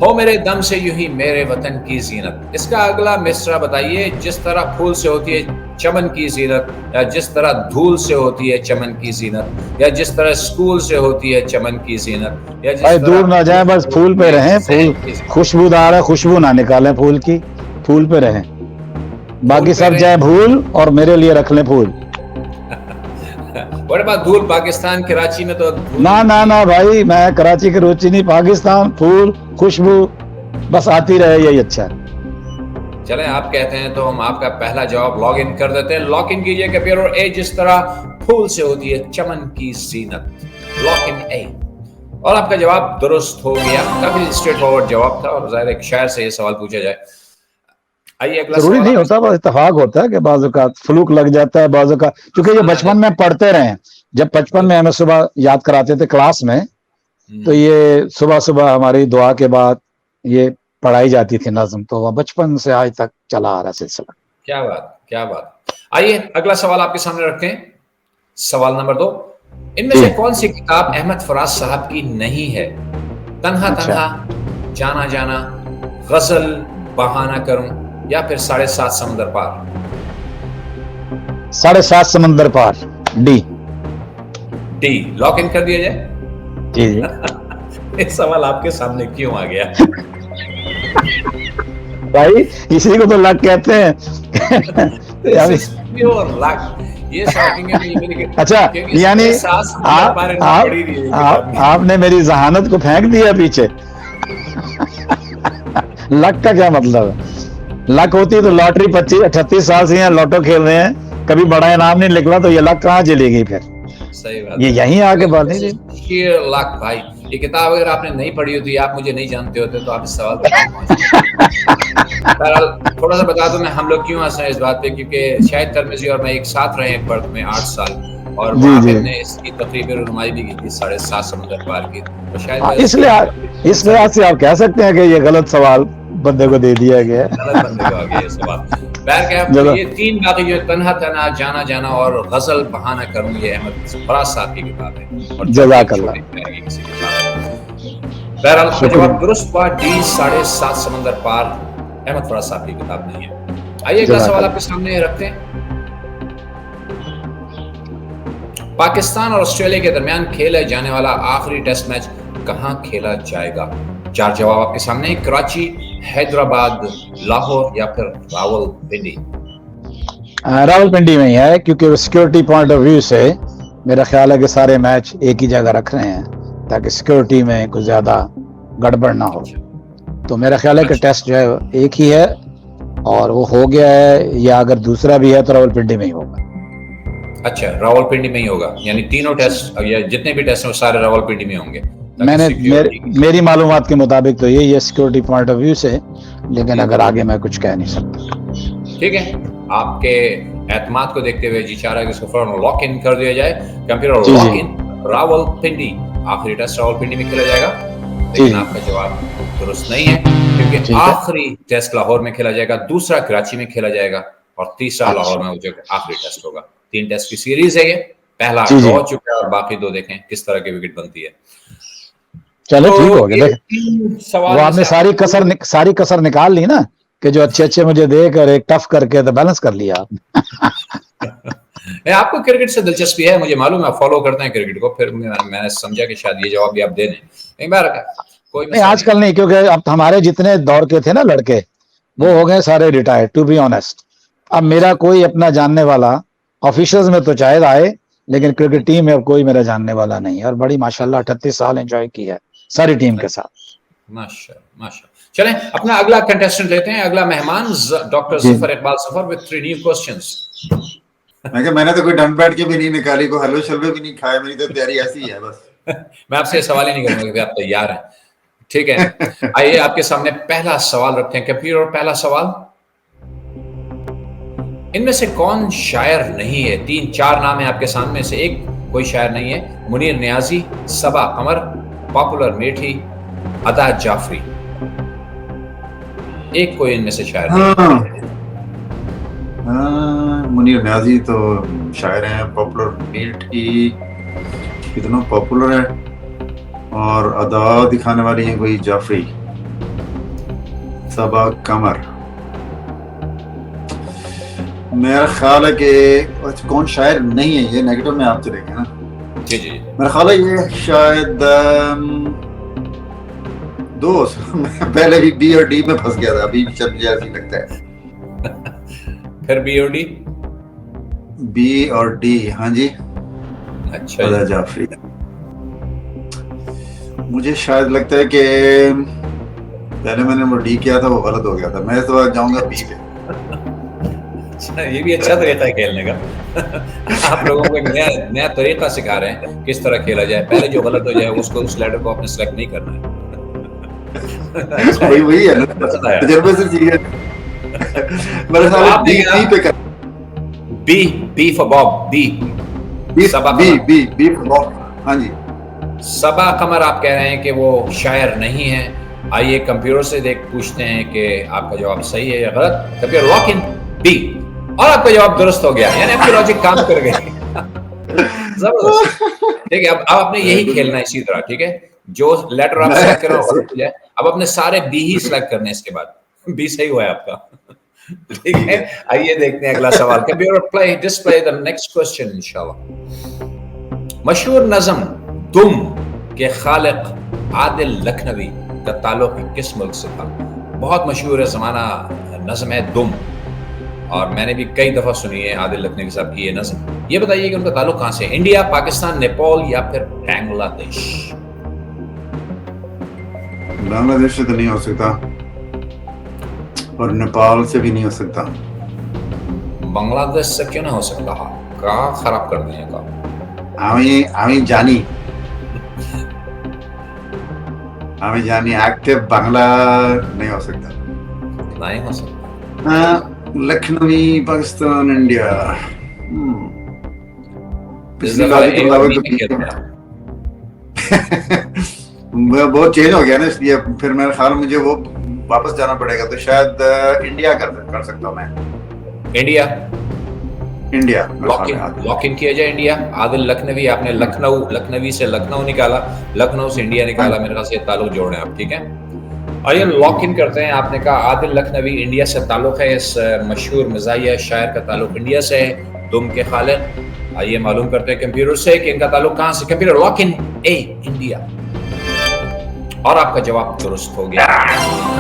हो मेरे दम से यूं ही मेरे वतन की जीनत। इसका अगला मिसरा बताइए। जिस तरह फूल से होती है चमन की जीनत, या जिस तरह धूल से होती है चमन की जीनत, या जिस तरह स्कूल से होती है चमन की जीनत, या जिस भाई तरह दूर ना जाए, बस फूल पे रहें। फूल खुशबूदार है, खुशबू ना निकालें फूल की, फूल पे रहें। बाकी सब जाए भूल और मेरे लिए रख लें फूल। What about धूल? पाकिस्तान कराची में तो ना भाई, मैं कराची की रुचि नहीं, पाकिस्तान फूल खुशबू बस आती रहे, यही अच्छा है। चलें, आप कहते हैं तो हम आपका पहला जवाब लॉग इन कर देते हैं। लॉक इन कीजिए कंप्यूटर ए। जिस तरह फूल से होती है चमन की जीनत, लॉक इन ए। और आपका जवाब दुरुस्त हो गया। काफी स्ट्रेट फॉरवर्ड जवाब था और जाहिर एक शायर से ये सवाल पूछा जाए। आइए अगला जरूरी सवाल। नहीं होता, बस इत्तेफाक होता है कि बाजू का फ्लूक लग जाता है, बाजू का, क्योंकि ये बचपन में पढ़ते रहे। जब बचपन में हमें सुबह याद कराते थे क्लास में, तो ये सुबह सुबह हमारी दुआ के बाद ये पढ़ाई जाती थी नज़्म, तो वह बचपन से आज तक चला आ रहा सिलसिला। क्या बात, क्या बात। आइए अगला सवाल आपके सामने रखते हैं। सवाल नंबर 2। इनमें से कौन सी किताब अहमद फराज साहब की नहीं है? तन्हा तन्हा, जाना जाना, गजल बहाना करूं, या फिर 7.5 समंदर पार? 7.5 समंदर पार, डी। लॉक इन कर दिया जाए। जी ये सवाल आपके सामने क्यों आ गया? भाई इसी को तो लक कहते हैं। ये शॉकिंग है। अच्छा, यानी आपने मेरी जहानत को फेंक दिया पीछे। लक का क्या मतलब है? लक होती तो लॉटरी 38 साल से यहाँ लॉटो खेल रहे हैं, कभी बड़ा इनाम नहीं निकला, तो ये लक कहाँ चली गई फिर? सही बात, ये यहीं आके बात नहीं। शेयर लक भाई। ये किताब अगर आपने नहीं पढ़ी होती, आप मुझे नहीं जानते होते, तो आप इस सवाल पर थोड़ा सा बता दूं मैं हम लोग क्यों हंसे इस बात पे, क्योंकि शाहिद तरमिजी और मैं एक साथ रहे हैं पर्थ में 8 साल, और वहाँ पे हमने इसकी तकरीबी रहनुमाई भी की थी 7.5 समंदर पार की। तो शायद इसलिए इस लिहाज से आप कह सकते हैं कि ये गलत सवाल बंदे को दे दिया गया। गलत बंदे को आ गया ये सवाल। ये 3 बाकी जो तन्हा तन्हा, जाना जाना और गजल बहाना करूं, ये अहमद फराज साहब की किताब है। और जज़ाकल्लाह। बहरहाल जवाब दुरुस्त हुआ, डी 7.5 समंदर पार अहमद फराज साहब की किताब नहीं है। आइए अगला सवाल आपके सामने रखते हैं। पाकिस्तान और ऑस्ट्रेलिया के दरमियान खेला जाने वाला आखिरी टेस्ट मैच कहां खेला जाएगा? 4 जवाब आपके सामने। कराची, हैदराबाद, लाहौर, या फिर रावलपिंडी? रावलपिंडी में ही है, क्योंकि सिक्योरिटी पॉइंट ऑफ व्यू से मेरा ख्याल है कि सारे मैच एक ही जगह रख रहे हैं ताकि सिक्योरिटी में कुछ ज्यादा गड़बड़ ना हो। तो मेरा ख्याल है कि टेस्ट जो है एक ही है और वो हो गया है, या अगर दूसरा भी है तो रावलपिंडी में ही होगा। अच्छा, रावलपिंडी में ही होगा, यानी तीनों टेस्ट या जितने भी टेस्ट हैं वो सारे रावलपिंडी में होंगे। मेरी मालूमात के मुताबिक तो यही है सिक्योरिटी पॉइंट ऑफ व्यू से, लेकिन अगर आगे मैं कुछ कह नहीं सकता। ठीक है, आपके एतमाद को देखते हुए जी चाह रहा है कि इसको फौरन लॉक इन कर दिया जाए। कंप्यूटर लॉक इन, रावलपिंडी। आखिरी टेस्ट रावलपिंडी में खेला जाएगा, लेकिन आपका जवाब दुरुस्त नहीं है, क्योंकि आखिरी टेस्ट लाहौर में खेला जाएगा, दूसरा कराची में खेला जाएगा और तीसरा लाहौर में आखिरी टेस्ट होगा। 3 टेस्ट की सीरीज है ये। पहला ड्रॉ चुका है और बाकी 2 देखें किस तरह की विकेट बनती है। चलो ठीक हो गया। वो आपने सारी कसर निकाल ली ना, कि जो अच्छे मुझे देकर एक टफ करके तो बैलेंस कर लिया आप। आपको क्रिकेट से दिलचस्पी है, मुझे मालूम है, आप फॉलो करते हैं क्रिकेट को, फिर मैंने समझा कि शायद ये जवाब भी आप दे दें। एक बार कोई नहीं, आजकल नहीं, क्योंकि अब हमारे जितने दौर के थे ना लड़के, वो हो गए सारे रिटायर्ड, टू बी ऑनेस्ट। अब मेरा कोई अपना जानने वाला, ऑफिशियल्स में तो शायद आए, लेकिन क्रिकेट टीम में अब कोई मेरा जानने वाला नहीं है। और बड़ी माशाल्लाह 38 साल एंजॉय की है सारी टीम के साथ। माशाल्लाह। चलें अपना अगला कंटेस्टेंट लेते हैं। अगला मेहमान doctor Zafar Iqbal Zafar with 3 new questions. मैंने तो कोई डंड बैठ के भी नहीं निकाली, कोई हलवे शलवे भी नहीं खाए, मेरी तो तैयारी ऐसी ही है बस। मैं आपसे सवाल ही नहीं करूंगा कि आप तैयार हैं। ठीक है, आइए आपके सामने पहला सवाल रखते हैं। कंप्यूटर पहला सवाल, इनमें से कौन शायर नहीं है? 3-4 नाम है आपके सामने से एक कोई शायर नहीं है। मुनीर नियाजी, सबा कमर, पॉपुलर मेठी, अदा जाफरी। एक कोई इनमें से शायर नहीं। मुनीर न्याजी तो शायर हैं, पॉपुलर मीट की कितना पॉपुलर है, और अदा दिखाने वाली है कोई जाफरी, सबा कमर। मेरा ख्याल है कि कौन शायर नहीं है, ये नेगेटिव में आप चलेंगे ना। जी जी। मेरा ख्याल है ये शायद दोस्त मैं पहले भी बी और डी में फंस गया था, अभी भी चल मुझे ऐसा ही लगता है। फिर बी और डी? बी और डी, हाँ जी। अच्छा अदा जी। जाफरी। मुझे शायद लगता है कि पहले मैंने वो डी किया था, वो गलत हो गया था, मैं इस बार जाऊंगा बी पे। अच्छा, ये भी अच्छा तरीका है खेलने का। आप लोगों को एक नया नया तरीका सिखा रहे हैं किस तरह खेला जाए। पहले जो गलत हो जाए उसको, उस लेटर को आपने सेलेक्ट नहीं करना है। अच्छा है, वही है ना, पसंद आया। तजुर्बे से सीखे। मेरे तो ख्याल है आपने बी क्या- पे कर, B for Bob, B. B Saba B Qamar. B B हाँ जी। सबा कमर आप कह रहे हैं कि वो शायर नहीं है। आइए कंप्यूटर से पूछते हैं कि आपका जवाब सही है या गलत। कंप्यूटर लॉक इन बी, और आपका जवाब दुरुस्त हो गया, यानी आपकी लॉजिक काम कर गई। जबरदस्त। ठीक है, अब आपने यही खेलना है इसी तरह, ठीक है। जो लेटर आप सेलेक्ट कर रहे हो गलत हो जाए, अब अपने सारे बी ही सिलेक्ट करने हैं इसके बाद। बी सही हुआ है आपका। ठीक है, आइए देखते हैं अगला सवाल। Computer play display the next question इंशाल्लाह। मशहूर नज़म दुम के खालिक आदिल लखनवी का ताल्लुक किस मुल्क से था? बहुत मशहूर है ज़माना नज़म है दुम, और मैंने भी कई दफा सुनी है आदिल लखनवी साहब की ये नज़म। ये बताइए कि उनका ताल्लुक कहाँ से है? इंडिया, पाकिस्तान, नेपाल या फिर बांग्लादेश? बांग्लादेश से तो नहीं हो सकता, और नेपाल से भी नहीं हो सकता। बांग्लादेश से क्यों ना हो सकता? कहाँ खराब कर दिए का? আমি जानी एक्टिव बांग्ला नहीं हो सकता। नहीं हो सकता। लखनवी, पाकिस्तान, इंडिया। इस पिछली दफा बार के A और मुताबिक B में खेलते हैं। तो बहुत चेंज हो गया ना, इसलिए फिर मेरे ख्याल में मुझे वो वापस जाना पड़ेगा, तो शायद इंडिया कर सकता हूँ मैं। इंडिया इंडिया लॉक इन किया जाए। इंडिया। आदिल लखनवी, आपने लखनवी से लखनऊ निकाला, लखनऊ से इंडिया निकाला। मेरे ख्याल से ताल्लुक जोड़ रहे हैं आप, ठीक है। आइए लॉक इन करते हैं। आपने कहा आदिल लखनवी इंडिया से ताल्लुक है। इस मशहूर मज़ाहिया शायर का ताल्लुक इंडिया से है, दुम के खालिक। आइए मालूम करते हैं कंप्यूटर से कि इनका ताल्लुक कहाँ से। कंप्यूटर लॉक इन ए इंडिया, और आपका जवाब दुरुस्त हो गया।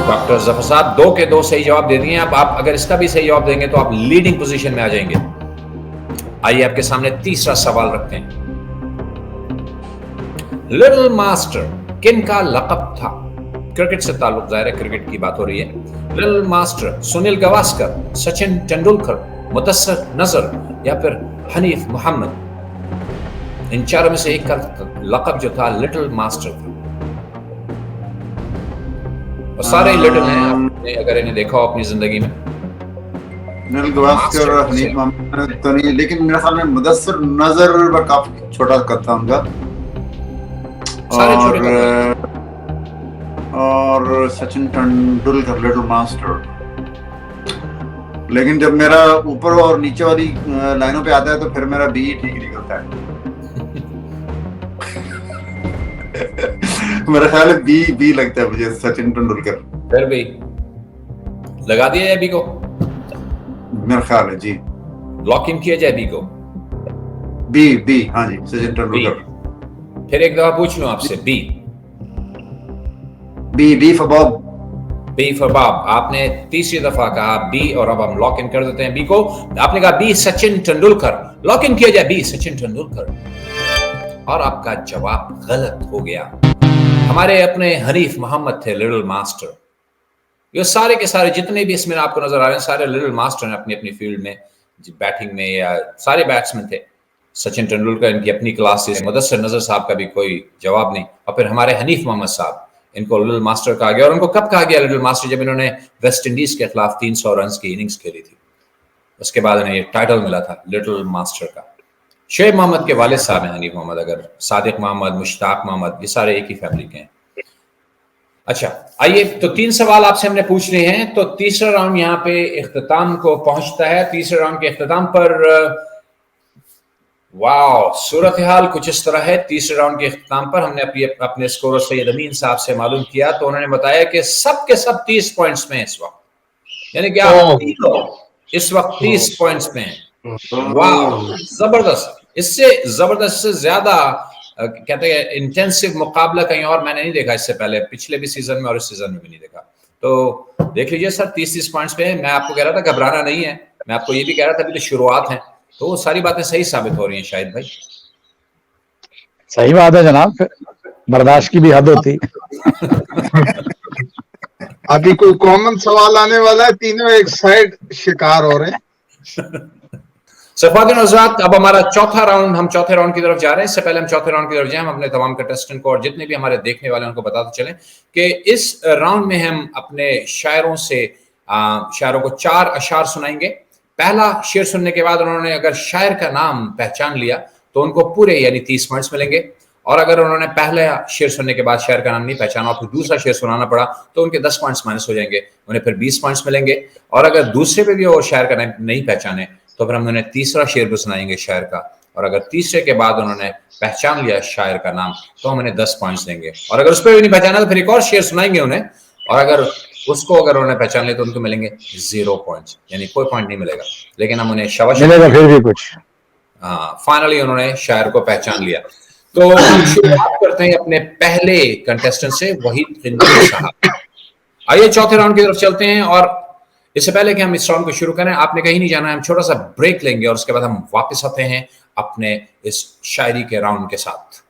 डॉक्टर जफर साहब 2 के 2 सही जवाब दे दिए। अब आप अगर इसका भी सही जवाब देंगे तो आप लीडिंग पोजीशन में आ जाएंगे। आइए आपके सामने तीसरा सवाल रखते हैं। लिटिल मास्टर किन का लक़ब था? क्रिकेट से ताल्लुक, जाहिर है क्रिकेट की बात हो रही है। लिटिल मास्टर सुनील गावस्कर, सचिन तेंदुलकर, मुदस्सिर नजर या फिर हनीफ मोहम्मद? इन चारों में से एक का लक़ब जो था लिटिल मास्टर था, और सारे लिटिल हैं। आपने अगर इन्हें देखा हो अपनी जिंदगी में। सुनील गावस्कर, हनीफ मोहम्मद तो नहीं, लेकिन मेरे ख्याल में मुदस्सिर नजर काफी छोटा कद था उनका, सारे छोटे और सचिन तेंदुलकर लिटिल मास्टर। लेकिन जब मेरा ऊपर और नीचे वाली लाइनों पे आता है तो फिर मेरा बी ठीक निकलता है। मेरा ख्याल है बी लगता है मुझे, सचिन तेंदुलकर। फिर भी लगा दिया जाए बी को? मेरा ख्याल है जी। लॉक इन किया जाए बी को? बी हाँ जी, सचिन तेंदुलकर। फिर एक दफा पूछ लूं आपसे। B for Bob. B for Bob. आपने तीसरी दफा कहा बी, और अब हम लॉक इन कर देते हैं बी को। आपने कहा B Sachin Tendulkar, lock in किया जाए बी सचिन तेंदुलकर, और आपका जवाब गलत हो गया। हमारे अपने हनीफ मोहम्मद थे लिटिल मास्टर। ये सारे के सारे जितने भी इसमें आपको नजर आ रहे हैं, सारे लिटिल मास्टर हैं अपनी अपनी फील्ड में, बैटिंग में, या सारे बैट्समैन थे। सचिन तेंदुलकर इनकी अपनी क्लास से, मुदस्सिर नजर साहब का भी कोई जवाब नहीं, और फिर हमारे हनीफ मोहम्मद साहब, इनको लिटिल मास्टर कहा गया। और उनको कब कहा गया लिटिल मास्टर? जब इन्होंने वेस्ट इंडीज के खिलाफ 300 रन की इनिंग्स खेली थी, उसके बाद इन्हें ये टाइटल मिला था लिटिल मास्टर का। शुएब मोहम्मद के वालिद साहब हैं हनीफ मोहम्मद, अगर सादिक मोहम्मद, मुश्ताक मोहम्मद, ये सारे एक ही फैमिली के हैं। अच्छा, आइए, तो 3 सवाल आपसे हमने पूछ लिए हैं, तो तीसरा राउंड यहाँ पे इख्तिताम को पहुंचता है। तीसरे राउंड के इख्तिताम पर वाह, सूरत हाल कुछ इस तरह है। तीसरे राउंड के इख्तिताम पर हमने अपने स्कोरर सैयद अमीन साहब से मालूम किया, तो उन्होंने बताया कि सब के सब 30 पॉइंट्स में इस वक्त, यानी कि आप तीनों इस वक्त 30 पॉइंट्स में हैं। वाह, जबरदस्त। इससे जबरदस्त से ज्यादा कहते हैं इंटेंसिव मुकाबला कहीं और मैंने नहीं देखा इससे पहले, पिछले भी सीजन में और इस सीजन में भी नहीं देखा। तो देख लीजिए सर, 30 पॉइंट्स पे है। मैं आपको कह रहा था घबराना नहीं है, मैं आपको ये भी कह रहा था अभी तो शुरुआत है, तो वो सारी बातें सही साबित हो रही हैं शायद भाई। सही बात है जनाब, बर्दाश्त की भी हद होती अभी कोई कॉमन सवाल आने वाला है, तीनों एक साइड शिकार हो रहे हैं। सफादिन हज़रात, अब हमारा चौथा राउंड, हम चौथे राउंड की तरफ जा रहे हैं। इससे पहले हम चौथे राउंड की तरफ जाएं, हम अपने तमाम कंटेस्टेंट को और जितने भी हमारे देखने वाले हैं उनको बताते चलें कि इस राउंड में हम अपने शायरों से शायरों को 4 अशार सुनाएंगे। पहला शेर सुनने के बाद उन्होंने अगर शायर का नाम पहचान लिया तो उनको पूरे यानी 30 पॉइंट्स मिलेंगे, और अगर उन्होंने पहले शेर सुनने के बाद शायर का नाम नहीं पहचाना और फिर दूसरा शेर सुनाना पड़ा तो उनके 10 पॉइंट्स माइनस हो जाएंगे, उन्हें फिर 20 पॉइंट्स मिलेंगे। और अगर दूसरे पे भी वो शायर का नाम नहीं पहचाने तो फिर हम उन्हें तीसरा शेर भी सुनाएंगे शायर का, और अगर तीसरे के बाद उन्होंने पहचान लिया शायर का नाम तो हम उन्हें 10 पॉइंट्स देंगे, और अगर उस पर भी नहीं पहचाना तो फिर एक और शेर सुनाएंगे उन्हें, और अगर उसको अगर उन्होंने पहचान लिया तो उनको मिलेंगे 0 पॉइंट्स, यानी कोई पॉइंट नहीं मिलेगा, लेकिन हम उन्हें शाबाश मिलेगा फिर भी कुछ। हाँ, फाइनली उन्होंने शायर को पहचान लिया। तो हम शुरुआत करते हैं अपने पहले कंटेस्टेंट से, वहीद खिंदील साहब। आइए चौथे राउंड की तरफ चलते हैं, और इससे पहले कि हम इस राउंड को शुरू करें, आपने कहीं नहीं जाना है, हम छोटा सा ब्रेक लेंगे और उसके बाद हम वापस आते हैं अपने इस शायरी के राउंड के साथ।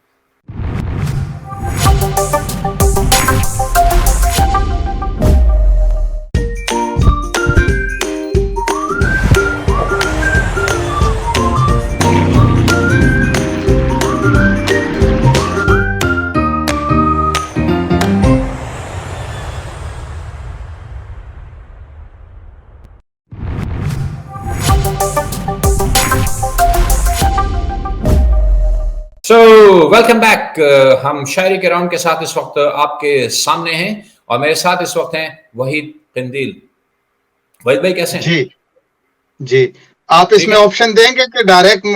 So welcome back. हम शायरी के राउंड के साथ इस वक्त आपके सामने हैं, और मेरे साथ इस वक्त हैं वहीद खिंदील। वहीद भाई कैसे हैं? जी जी, आप इसमें ऑप्शन देंगे कि डायरेक्ट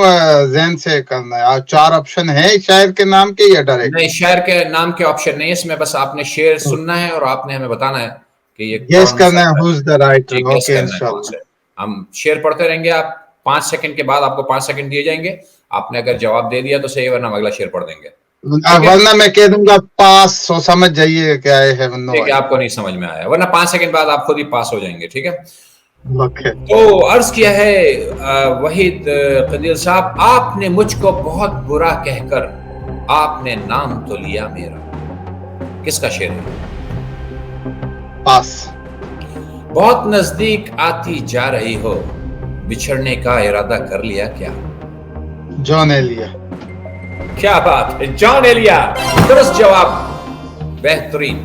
जहन से करना है? 4 ऑप्शन है शायर के नाम के या डायरेक्ट? नहीं, शायर के नाम के ऑप्शन नहीं है इसमें, बस आपने शेर सुनना है और आपने हमें बताना है कि ये गेस करना है who's the writer। ओके, इंशाल्लाह हम शेर पढ़ते रहेंगे, आप 5 सेकंड के बाद आपको 5 सेकंड दिए जाएंगे, आपने अगर जवाब दे दिया तो सही, वरना हम अगला शेर पढ़ देंगे। वरना मैं कह दूंगा पास, सो समझ जाइए क्या है। ठीक है, आपको नहीं समझ में आया, वरना 5 सेकंड बाद आप खुद ही पास हो जाएंगे, ठीक है? ओके। तो अर्ज किया है वहीद खिंदील साहब, आपने मुझको बहुत बुरा कहकर आपने नाम तो लिया मेरा। किसका शेर है? पास। बहुत नजदीक आती जा रही हो, बिछड़ने का इरादा कर लिया क्या? जॉन एलिया। क्या बात है, जॉन एलिया, दुरुस्त जवाब, बेहतरीन।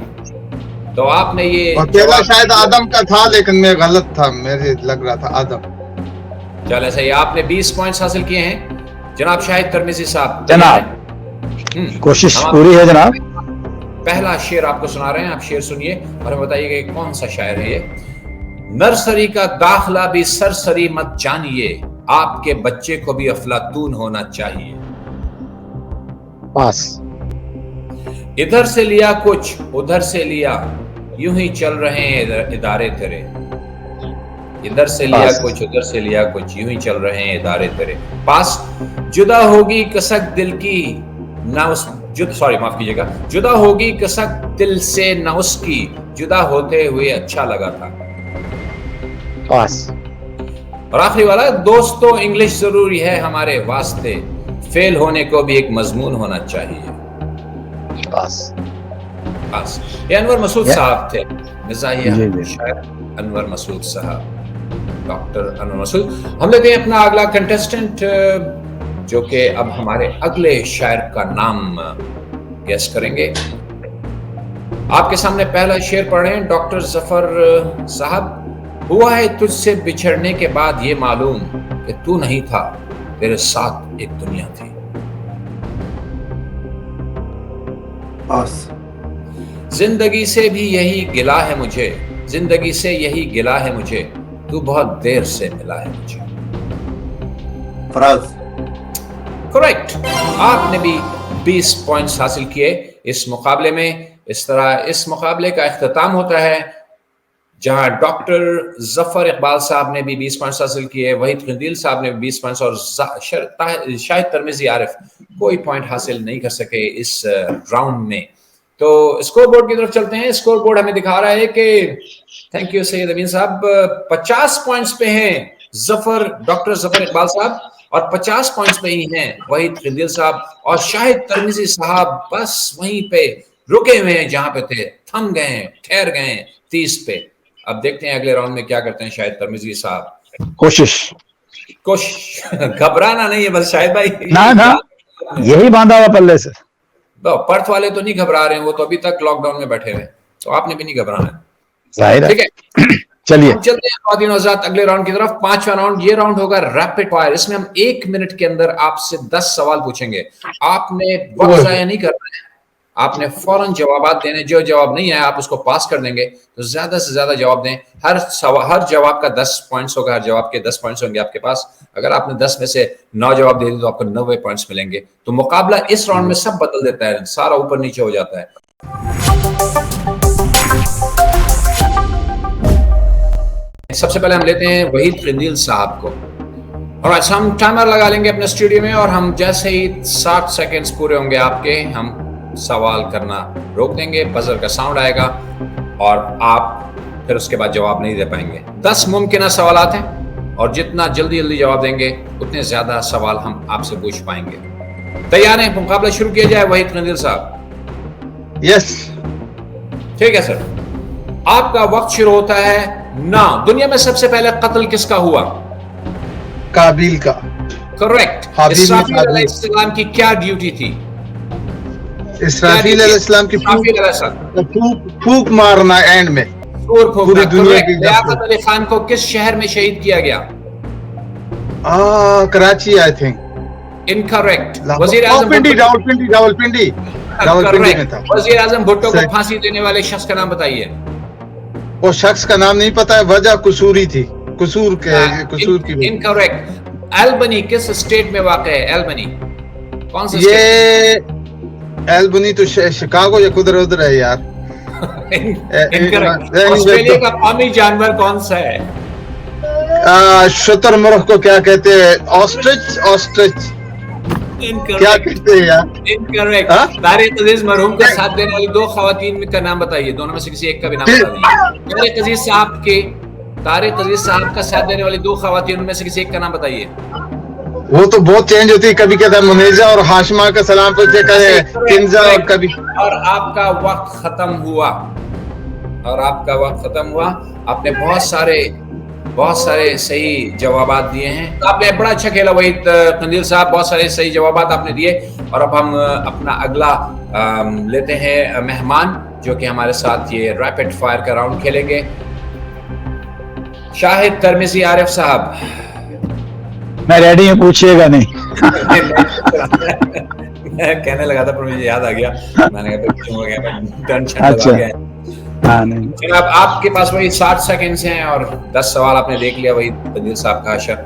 तो आपने ये पहला शायद आदम का था, लेकिन मैं गलत था, मेरे लग रहा था आदम। चलो सही, आपने 20 पॉइंट्स हासिल किए हैं जनाब शाहिद तरमिजी साहब। जनाब कोशिश पूरी है जनाब। पहला शेर आपको सुना रहे हैं, आप शेर सुनिए और हमें बताइएगा कि कौन सा शायर है ये। नर्सरी का दाखला भी सरसरी मत जानिए, आपके बच्चे को भी अफलातून होना चाहिए। पास। इधर से लिया कुछ उधर से लिया, यूं ही चल रहे हैं इदारे तेरे। इधर से लिया कुछ उधर से लिया कुछ, यूं ही चल रहे हैं इदारे तेरे। पास। जुदा होगी कसक दिल की ना उस माफ कीजिएगा, जुदा होगी कसक दिल से ना उसकी, जुदा होते हुए अच्छा लगा था। पास। और आखिरी वाला, दोस्तों इंग्लिश जरूरी है हमारे वास्ते, फेल होने को भी एक मजमून होना चाहिए। पास। पास। ये अनवर मसूद साहब थे, मिजाहिया शायर अनवर मसूद साहब, डॉक्टर अनवर मसूद। हम लेते हैं अपना अगला कंटेस्टेंट, जो कि अब हमारे अगले शायर का नाम गेस करेंगे। आपके सामने पहला शेर पढ़ रहे हैं डॉक्टर जफर साहब। हुआ है तुझसे बिछड़ने के बाद ये मालूम कि तू नहीं था, तेरे साथ एक दुनिया थी। पास। जिंदगी से भी यही गिला है मुझे, जिंदगी से यही गिला है मुझे, तू बहुत देर से मिला है मुझे। फराज। करेक्ट। आपने भी 20 पॉइंट्स हासिल किए इस मुकाबले में। इस तरह इस मुकाबले का इख्तिताम होता है, जहां डॉक्टर जफर इकबाल साहब ने भी 20 पॉइंट्स हासिल किए, वहीद खंदील साहब ने भी 20 पॉइंट्स, और शाहिद तरमिजी आरिफ कोई पॉइंट हासिल नहीं कर सके इस राउंड में। तो स्कोर बोर्ड की तरफ चलते हैं। स्कोर बोर्ड हमें दिखा रहा है कि थैंक यू सैयद अमीन साहब, 50 पॉइंट्स पे हैं डॉक्टर जफर इकबाल साहब, और 50 पॉइंट्स पे ही हैं वहीद खंदील साहब, और शाहिद तरमिजी साहब बस वहीं पे रुके हुए हैं जहां पे थे, थम गए हैं, ठहर गए हैं 30 पे। अब देखते हैं अगले राउंड में क्या करते हैं शाहिद तरमिजी साहब। कोशिश घबराना नहीं है बस शाहिद भाई, ना यही बांधा हुआ पल्ले से। तो पर्थ वाले तो नहीं घबरा रहे हैं, वो तो अभी तक लॉकडाउन में बैठे हुए, तो आपने भी नहीं घबराना है, जाहिर है। ठीक है। चलिए चलते हैं ख्वातीन और हज़रात अगले राउंड की तरफ। 5वां राउंड, ये राउंड होगा रैपिड फायर। इसमें हम 1 मिनट के अंदर आपसे 10 सवाल पूछेंगे। आपने वक्त जाया नहीं करना है, आपने फौरन जवाब देने। जो जवाब नहीं आया आप उसको पास कर देंगे, तो ज्यादा से ज्यादा जवाब दें। हर जवाब का 10 पॉइंट्स होगा, हर जवाब के 10 पॉइंट्स होंगे आपके पास। अगर आपने 10 में से 9 जवाब दे दिए तो आपको 90 पॉइंट्स मिलेंगे। तो मुकाबला इस राउंड में सब बदल देता है, सारा ऊपर नीचे हो जाता है। सबसे पहले हम लेते हैं वहीद खंदील साहब को, और अच्छा हम टाइमर लगा लेंगे अपने स्टूडियो में, और हम जैसे ही 60 सेकेंड्स पूरे होंगे आपके, हम सवाल करना रोक देंगे, बजर का साउंड आएगा, और आप फिर उसके बाद जवाब नहीं दे पाएंगे। 10 मुमकिन सवालात हैं, और जितना जल्दी जवाब देंगे उतने ज्यादा सवाल हम आपसे पूछ पाएंगे। तैयार हैं? मुकाबला शुरू किया जाए वहीद खंदील साहब। यस, ठीक है सर। आपका वक्त शुरू होता है ना। दुनिया में सबसे पहले कत्ल किसका हुआ? काबिल का। करेक्ट। इसराफील अलैहिस्सलाम की क्या ड्यूटी थी? इसराफील अलैहिस्सलाम की फूक मारना एंड में पूरी दुनिया की। लियाकत अली खान को किस शहर में शहीद किया गया? Karachi, I think. इनकरेक्ट। वजीर आजम रावलपिंडी में था। वजीर आजम भुट्टो को फांसी देने वाले शख्स का नाम बताइए। वो शख्स का नाम नहीं पता है, वजह कसूरी थी, कसूर की। इनकरेक्ट। एल्बनी किस स्टेट में वाक़ है? एल्बनी कौन सा? ये एल्बनी तो शिकागो या कुदर उधर है यार। ऑस्ट्रेलिया का कौमी जानवर कौन सा है? शुतुरमुर्ग को क्या कहते हैं? ऑस्ट्रिच क्या कहते हैं यार? इनकरेक्ट। तारिक अजीज मरहूम का साथ देने वाली 2 खवातीन का नाम बताइए। दोनों में से किसी एक का भी नाम बता दीजिए। तारिक अजीज साहब का साथ देने वाली 2 खवातीन में से किसी एक का नाम बताइए। वो तो बहुत चेंज होती है, कभी कहता है मुनेजा और हाशमा का सलाम पूछते करे किंजा, और कभी। और आपका वक्त खत्म हुआ, आपने बहुत सारे सही जवाबात दिए हैं। आपने बड़ा अच्छा खेला वहीद खंदील साहब, बहुत सारे सही जवाबात आपने दिए। और अब हम अपना अगला लेते हैं मेहमान, जो कि हमारे साथ ये रैपिड फायर का राउंड खेलेंगे। शाहिद तरमिजी आरिफ साहब। मैं रेडी हूँ, पूछिएगा नहीं। मैं कहने लगा था पर मुझे याद आ गया, मैंने कहा अच्छा। हाँ, नहीं। जनाब आपके पास वही 60 सेकंड्स हैं, और 10 सवाल आपने देख लिया वही खंदील साहब का अशर।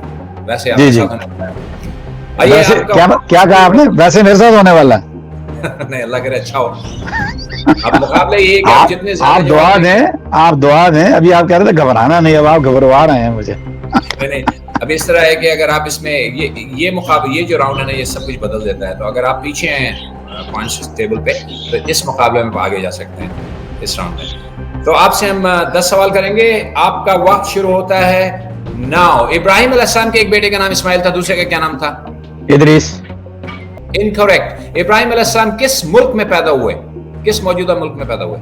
वैसे आपके साथ होने वाला है। वैसे क्या कहा आपने? वैसे मेरे साथ होने वाला नहीं, अल्लाह करे अच्छा हो। अब मुकाबला ये है कि आप जितने आप दुआ दें। अभी आप कह रहे थे घबराना नहीं, अब आप घबरवा रहे हैं मुझे। नहीं, अब इस तरह है कि अगर आप इसमें ये जो राउंड है ना, ये सब कुछ बदल देता है। तो अगर आप पीछे हैं पॉइंट्स टेबल पे, तो इस मुकाबले में आगे जा सकते हैं इस राउंड में। तो आपसे हम 10 सवाल करेंगे। आपका वक्त शुरू होता है नाउ। इब्राहिम अलैहिस्सलाम के एक बेटे का नाम इस्माइल था, दूसरे का क्या नाम था? इदरीस। इनकरेक्ट। इब्राहिम अलैहिस्सलाम किस मुल्क में पैदा हुए? किस मौजूदा मुल्क में पैदा हुए?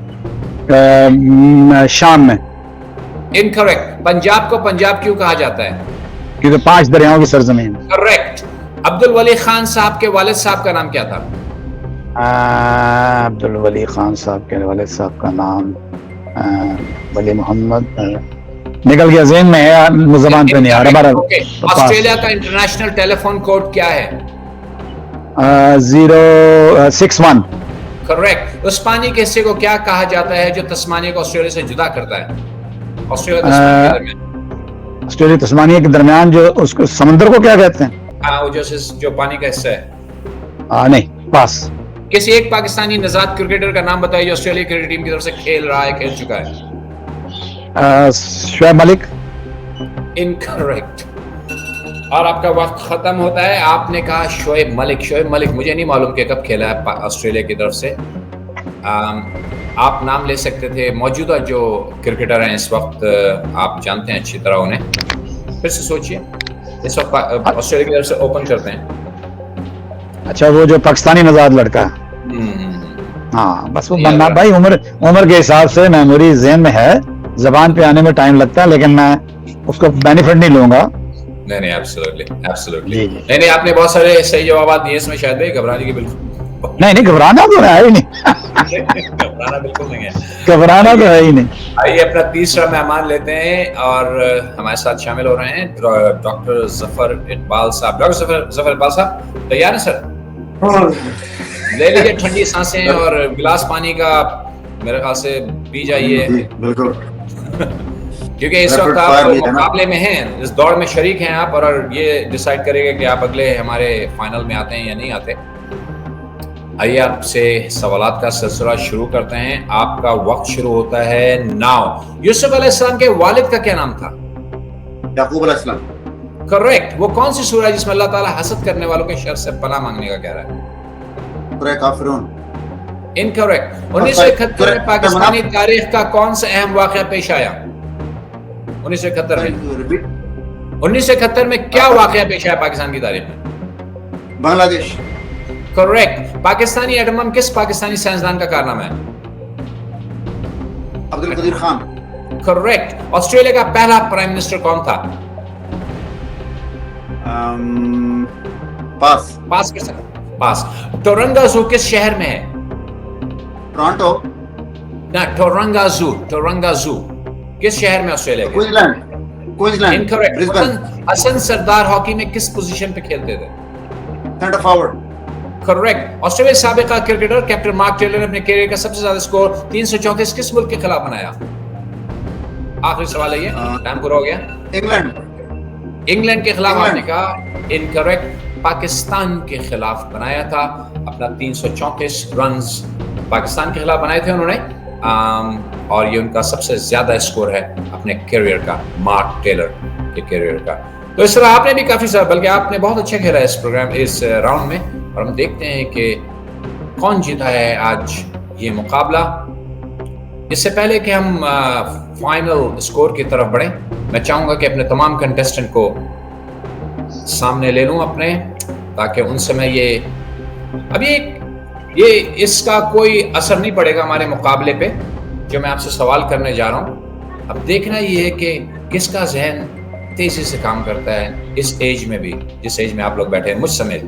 शाम में। इनकरेक्ट। पंजाब को पंजाब क्यों कहा जाता है? क्योंकि 5 दरियाओं की सरजमीन। करेक्ट। अब्दुल वली खान साहब के वालिद साहब का नाम क्या था? अब्दुल वली खान साहब के वालिद साहब का नाम वली मोहम्मद, निकल गया ज़हन में है, ज़बान पे नहीं आ रहा। ऑस्ट्रेलिया का इंटरनेशनल टेलीफोन कोड क्या है? 061। करेक्ट। उस पानी के हिस्से को क्या कहा जाता है जो तस्मानिया को ऑस्ट्रेलिया से जुदा करता है? ऑस्ट्रेलिया तस्मानिया के दरमियान, ऑस्ट्रेलिया तस्मानिया के दरमियान जो उसको समुद्र को क्या कहते हैं? हाँ, वो जो पानी का हिस्सा है। नहीं, पास। किसी एक पाकिस्तानी नजात क्रिकेटर का नाम बताइए जो ऑस्ट्रेलिया क्रिकेट टीम की तरफ से खेल रहा है, खेल चुका है। शोएब मलिक। इनकरेक्ट। और आपका वक्त खत्म होता है। आपने कहा शोएब मलिक। शोएब मलिक मुझे नहीं मालूम कि कब खेला है ऑस्ट्रेलिया की तरफ से। आप नाम ले सकते थे मौजूदा जो क्रिकेटर हैं इस वक्त, आप जानते हैं अच्छी तरह उन्हें। फिर से सोचिए, इस वक्त ऑस्ट्रेलिया की तरफ से ओपन करते हैं। अच्छा, वो जो पाकिस्तानी नजाद लड़का है। हाँ, बस वो बनना भाई, उम्र के हिसाब से मेमोरी ज़हन में है, जबान पे आने में टाइम लगता है, लेकिन मैं उसको बेनिफिट नहीं लूंगा। नहीं, एब्सोल्युटली नहीं, आपने बहुत सारे सही जवाब दिए, इसमें शायद भाई घबराने की बिल्कुल नहीं, घबराना तो है ही नहीं। घबराना बिल्कुल नहीं है। घबराना तो है ही नहीं। आइए अपना तीसरा मेहमान लेते हैं और हमारे साथ शामिल हो रहे हैं डॉक्टर जफर इकबाल साहब। डॉक्टर जफर इकबाल साहब तैयार है सर? ले लीजिए ठंडी सांसें और गिलास पानी का मेरे ख्याल से पी जाइए, बिल्कुल। क्योंकि इस वक्त आप मुकाबले में हैं, इस दौड़ में शरीक हैं आप, और ये डिसाइड करेगा कि आप अगले हमारे फाइनल में आते हैं या नहीं आते। आइए आपसे सवालात का सिलसिला शुरू करते हैं। आपका वक्त शुरू होता है नाउ। यूसुफ अलैहिस्सलाम के वालिद का क्या नाम था? याकूब अलैहिस्सलाम। करेक्ट। वो कौन सी सूरह है जिसमें अल्लाह ताला हसद करने वालों के शर से पनाह मांगने का कह रहा है? सूरह काफिरून। इनकरेक्ट। 1971 में पाकिस्तानी तारीख का कौन सा अहम वाकया पेश आया? 1971 में 1971 में क्या वाकया पेश आया पाकिस्तान की तारीख में? Bangladesh. Correct. Pakistani atom bomb किस पाकिस्तानी साइंसदान का कारनामा है? अब्दुल कदीर खान। करेक्ट। ऑस्ट्रेलिया का पहला प्राइम मिनिस्टर कौन था? पास किस? पास। टोरंगा जू किस शहर में है? टोरंटो। ना, टोरंगा जू किस शहर में ऑस्ट्रेलिया के? Queensland. Incorrect. Hasan Sardar hockey में किस पोजीशन पे खेलते थे? Centre forward. करेक्ट। ऑस्ट्रेलिया साबिका क्रिकेटर कैप्टन मार्क टेलर ने अपने करियर का सबसे ज्यादा स्कोर 334 किस मुल्क के खिलाफ बनाया? आखिरी सवाल है ये, टाइम पूरा हो गया। इंग्लैंड के खिलाफ आपने कहा इनकरेक्ट। पाकिस्तान के खिलाफ बनाया था अपना 334 रन्स पाकिस्तान के खिलाफ बनाए थे उन्होंने, और ये उनका सबसे ज्यादा स्कोर है अपने करियर का, मार्क टेलर के करियर का। तो इस तरह आपने भी काफी सारा, बल्कि आपने बहुत अच्छा खेला इस प्रोग्राम, इस राउंड में, और हम देखते हैं कि कौन जीता है आज ये मुकाबला। इससे पहले कि हम फाइनल स्कोर की तरफ बढ़ें, मैं चाहूंगा कि अपने तमाम कंटेस्टेंट को सामने ले लूं अपने, ताकि उनसे मैं ये इसका कोई असर नहीं पड़ेगा हमारे मुकाबले पे जो मैं आपसे सवाल करने जा रहा हूं। अब देखना ये है कि किसका जहन तेजी से काम करता है इस एज में भी, जिस एज में आप लोग बैठे हैं मुझ समेत।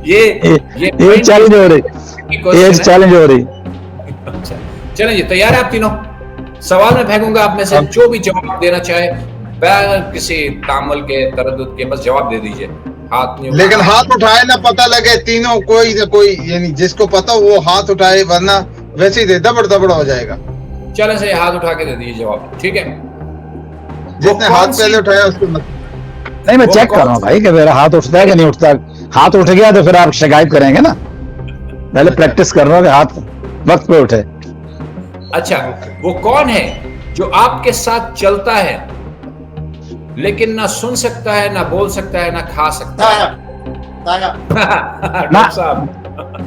ये चैलेंज हो रही। चलें जी, तैयार है आप तीनों? सवाल में फेंकूंगा, आप में से जो भी जवाब देना चाहे बगैर किसी तामुल के, तरद्दुद के, बस जवाब दे दीजिए। हाथ नहीं, लेकिन हाथ उठाए ना पता लगे तीनों, कोई ना कोई, यानी जिसको पता वो हाथ उठाए, वरना वैसे ही दबड़ हो जाएगा। चलें से हाथ उठा के दे दीजिए जवाब, ठीक है? जिसने हाथ पहले उठाया उसको नहीं, मैं चेक कर रहा हूँ भाई कि मेरा हाथ उठता है कि नहीं उठता। हाथ उठ गया तो फिर आप शिकायत करेंगे ना। पहले प्रैक्टिस कर रहा हूँ कि हाथ वक्त पे उठे। अच्छा, वो कौन है जो आपके साथ चलता है लेकिन ना सुन सकता है, ना बोल सकता है, ना खा सकता है? डॉक्टर साहब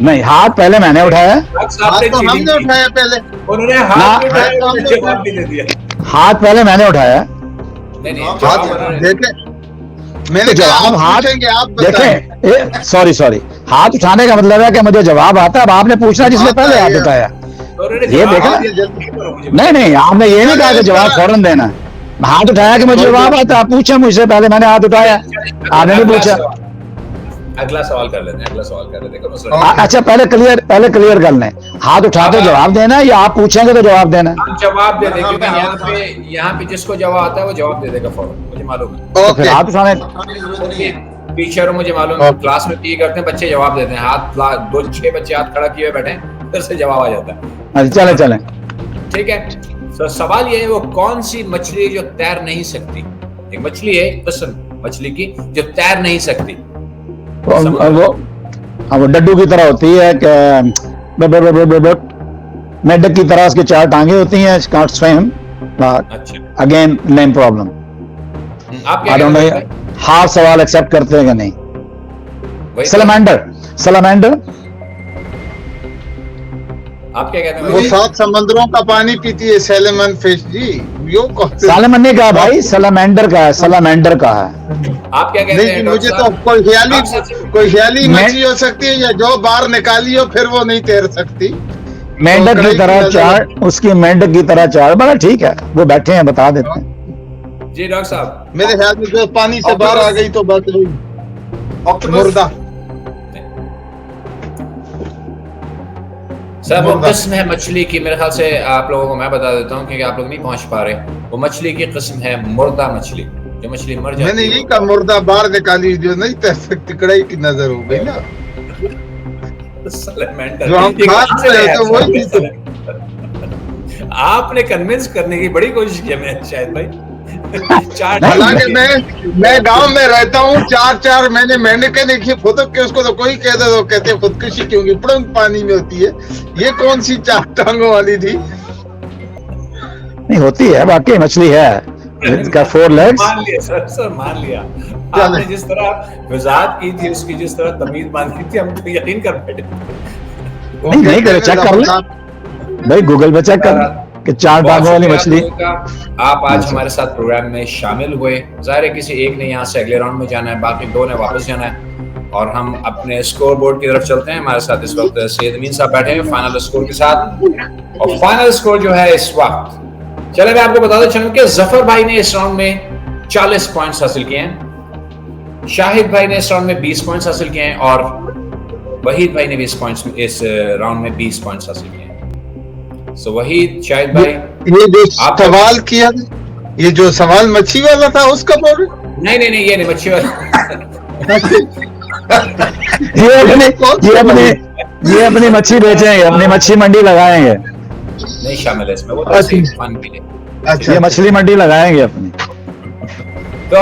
नहीं, हाथ पहले मैंने उठाया। हाथ तो हमने उठाया पहले, उन्होंने हाथ उठाया, जवाब भी दे दिया। हाथ पहले मैंने उठाया। नहीं, देखे मैंने जवाब हाथ देखें। सॉरी, हाथ उठाने का मतलब है कि मुझे जवाब आता है। अब आपने पूछना जिसने पहले हाथ उठाया, ये देखना। नहीं, आपने ये नहीं कहा कि जवाब फौरन देना। हाथ उठाया कि मुझे जवाब आता, आप पूछे मुझसे पहले, मैंने हाथ उठाया, आपने नहीं पूछा। अगला सवाल कर लेते हैं। अच्छा, पहले क्लियर कर लें। हाथ उठाते जवाब देना या आप पूछेंगे तो जवाब देना? आप जवाब दे दें, क्योंकि यहाँ पे जिसको जवाब आता है वो जवाब दे देगा फौरन, मुझे मालूम है। तो फिर हाथ उठाने टीचर मुझे मालूम है ओके। क्लास में ये करते हैं, बच्चे जवाब देते हैं, हाथ 6 बच्चे हाथ खड़ा किए हुए बैठे हैं, फिर से जवाब आ जाता है। अच्छा चले चले। ठीक है, तो सवाल ये है वो कौन सी मछली जो तैर नहीं सकती? एक मछली है किस्म मछली की जो तैर नहीं सकती। वो डड्डू की तरह होती है कि मेढक की तरह उसके 4 टांगे होती हैं, कांट स्विम। अच्छा, अगेन नेम प्रॉब्लम। आप क्या आई डोंट कहते नो हैं? हाफ सवाल एक्सेप्ट करते हैं कि नहीं। वही तो, सैलमेंडर, सैलमेंडर। आप क्या कहते हैं? वो 7 समंदरों का पानी पीती है सैलमन फिश जी। यो कौन से- सैलमन नहीं कहा भाई, सैलमेंडर का है, सैलमेंडर का है। आप क्या कहते नहीं हैं जी, डॉक्टर मुझे तो साहब? कोई डॉक्टर ख्याली मैं- मछली हो सकती है, या जो बाहर निकाली हो फिर वो नहीं तैर सकती। मेंढक कढ़ाई की की तरह नजर- 4, उसकी मेंढक की तरह 4, बड़ा ठीक है, वो बैठे हैं बता देते हैं। जी डॉक्टर साहब, मेरे ख्याल में जो पानी से बाहर आ गई तो बच गई ऑक्टोपस। मुर्दा। सर वो मुर्गा। किस्म है मछली की, मेरे ख्याल से आप लोगों को मैं बता देता हूँ क्योंकि आप लोग नहीं पहुंच पा रहे। वो मछली की किस्म है मुर्दा मछली, जो मछली मर जाती मैंने है यही कहा मुर्दा बाहर निकाली जो नहीं तैर सकती, कढ़ाई की नजर हो गई ना। सैलमेंडर। जो हम ये खा कहाँ से रहे लाया थे वही सर? आपने कन्विंस करने की बड़ी कोशिश की मैं शायद भाई। 4 हालांकि मैं गांव में रहता हूँ, 4 महीने मेंढकें देखिए फुदक के उसको तो कोई कहते तो कहते खुदकुशी क्योंकि पुड़ंग पानी में होती है। ये कौन सी 4 टांगों वाली थी? नहीं होती है, वाकई मछली है, इसका 4 लेग्स। मान लिया सर मान लिया। आपने जिस तरह वजाहत की थी, उसकी जिस तरह तमीज बांधी थी, हम तो यकीन कर बैठे। नहीं करे, चेक कर ले भाई, गूगल पे चेक कर कि 4 बहुत टांगों वाली शुक्रिया मछली। आप लोगों का। आप आज हमारे साथ प्रोग्राम में शामिल हुए। जाहिर है किसी एक ने यहाँ से अगले राउंड में जाना है, बाकी 2 ने वापस जाना है, और हम अपने स्कोर बोर्ड की तरफ चलते हैं। हमारे साथ इस वक्त सैयद अमीन साहब बैठे हैं फाइनल स्कोर के साथ, और फाइनल स्कोर जो है इस वक्त, चले मैं आपको बता दूं कि जफर भाई ने इस राउंड में 40 पॉइंट्स हासिल किए हैं, शाहिद भाई ने इस राउंड में 20 पॉइंट्स हासिल किए हैं, और वहीद भाई ने भी इस राउंड में 20 पॉइंट्स हासिल किए हैं। सो वहीद, शाहिद भाई, ये जो आप- सवाल किया, ये जो सवाल मच्छी वाला था उसका बोल रहे? नहीं ये नहीं मच्छी वाला। ये अपनी मच्छी बेचेंगे, अपनी मच्छी मंडी लगाएंगे। नहीं शामिल है इसमें, वो तो अच्छा। सिर्फ फन के लिए। अच्छा, ये मछली मंडी लगाएंगे अपनी। तो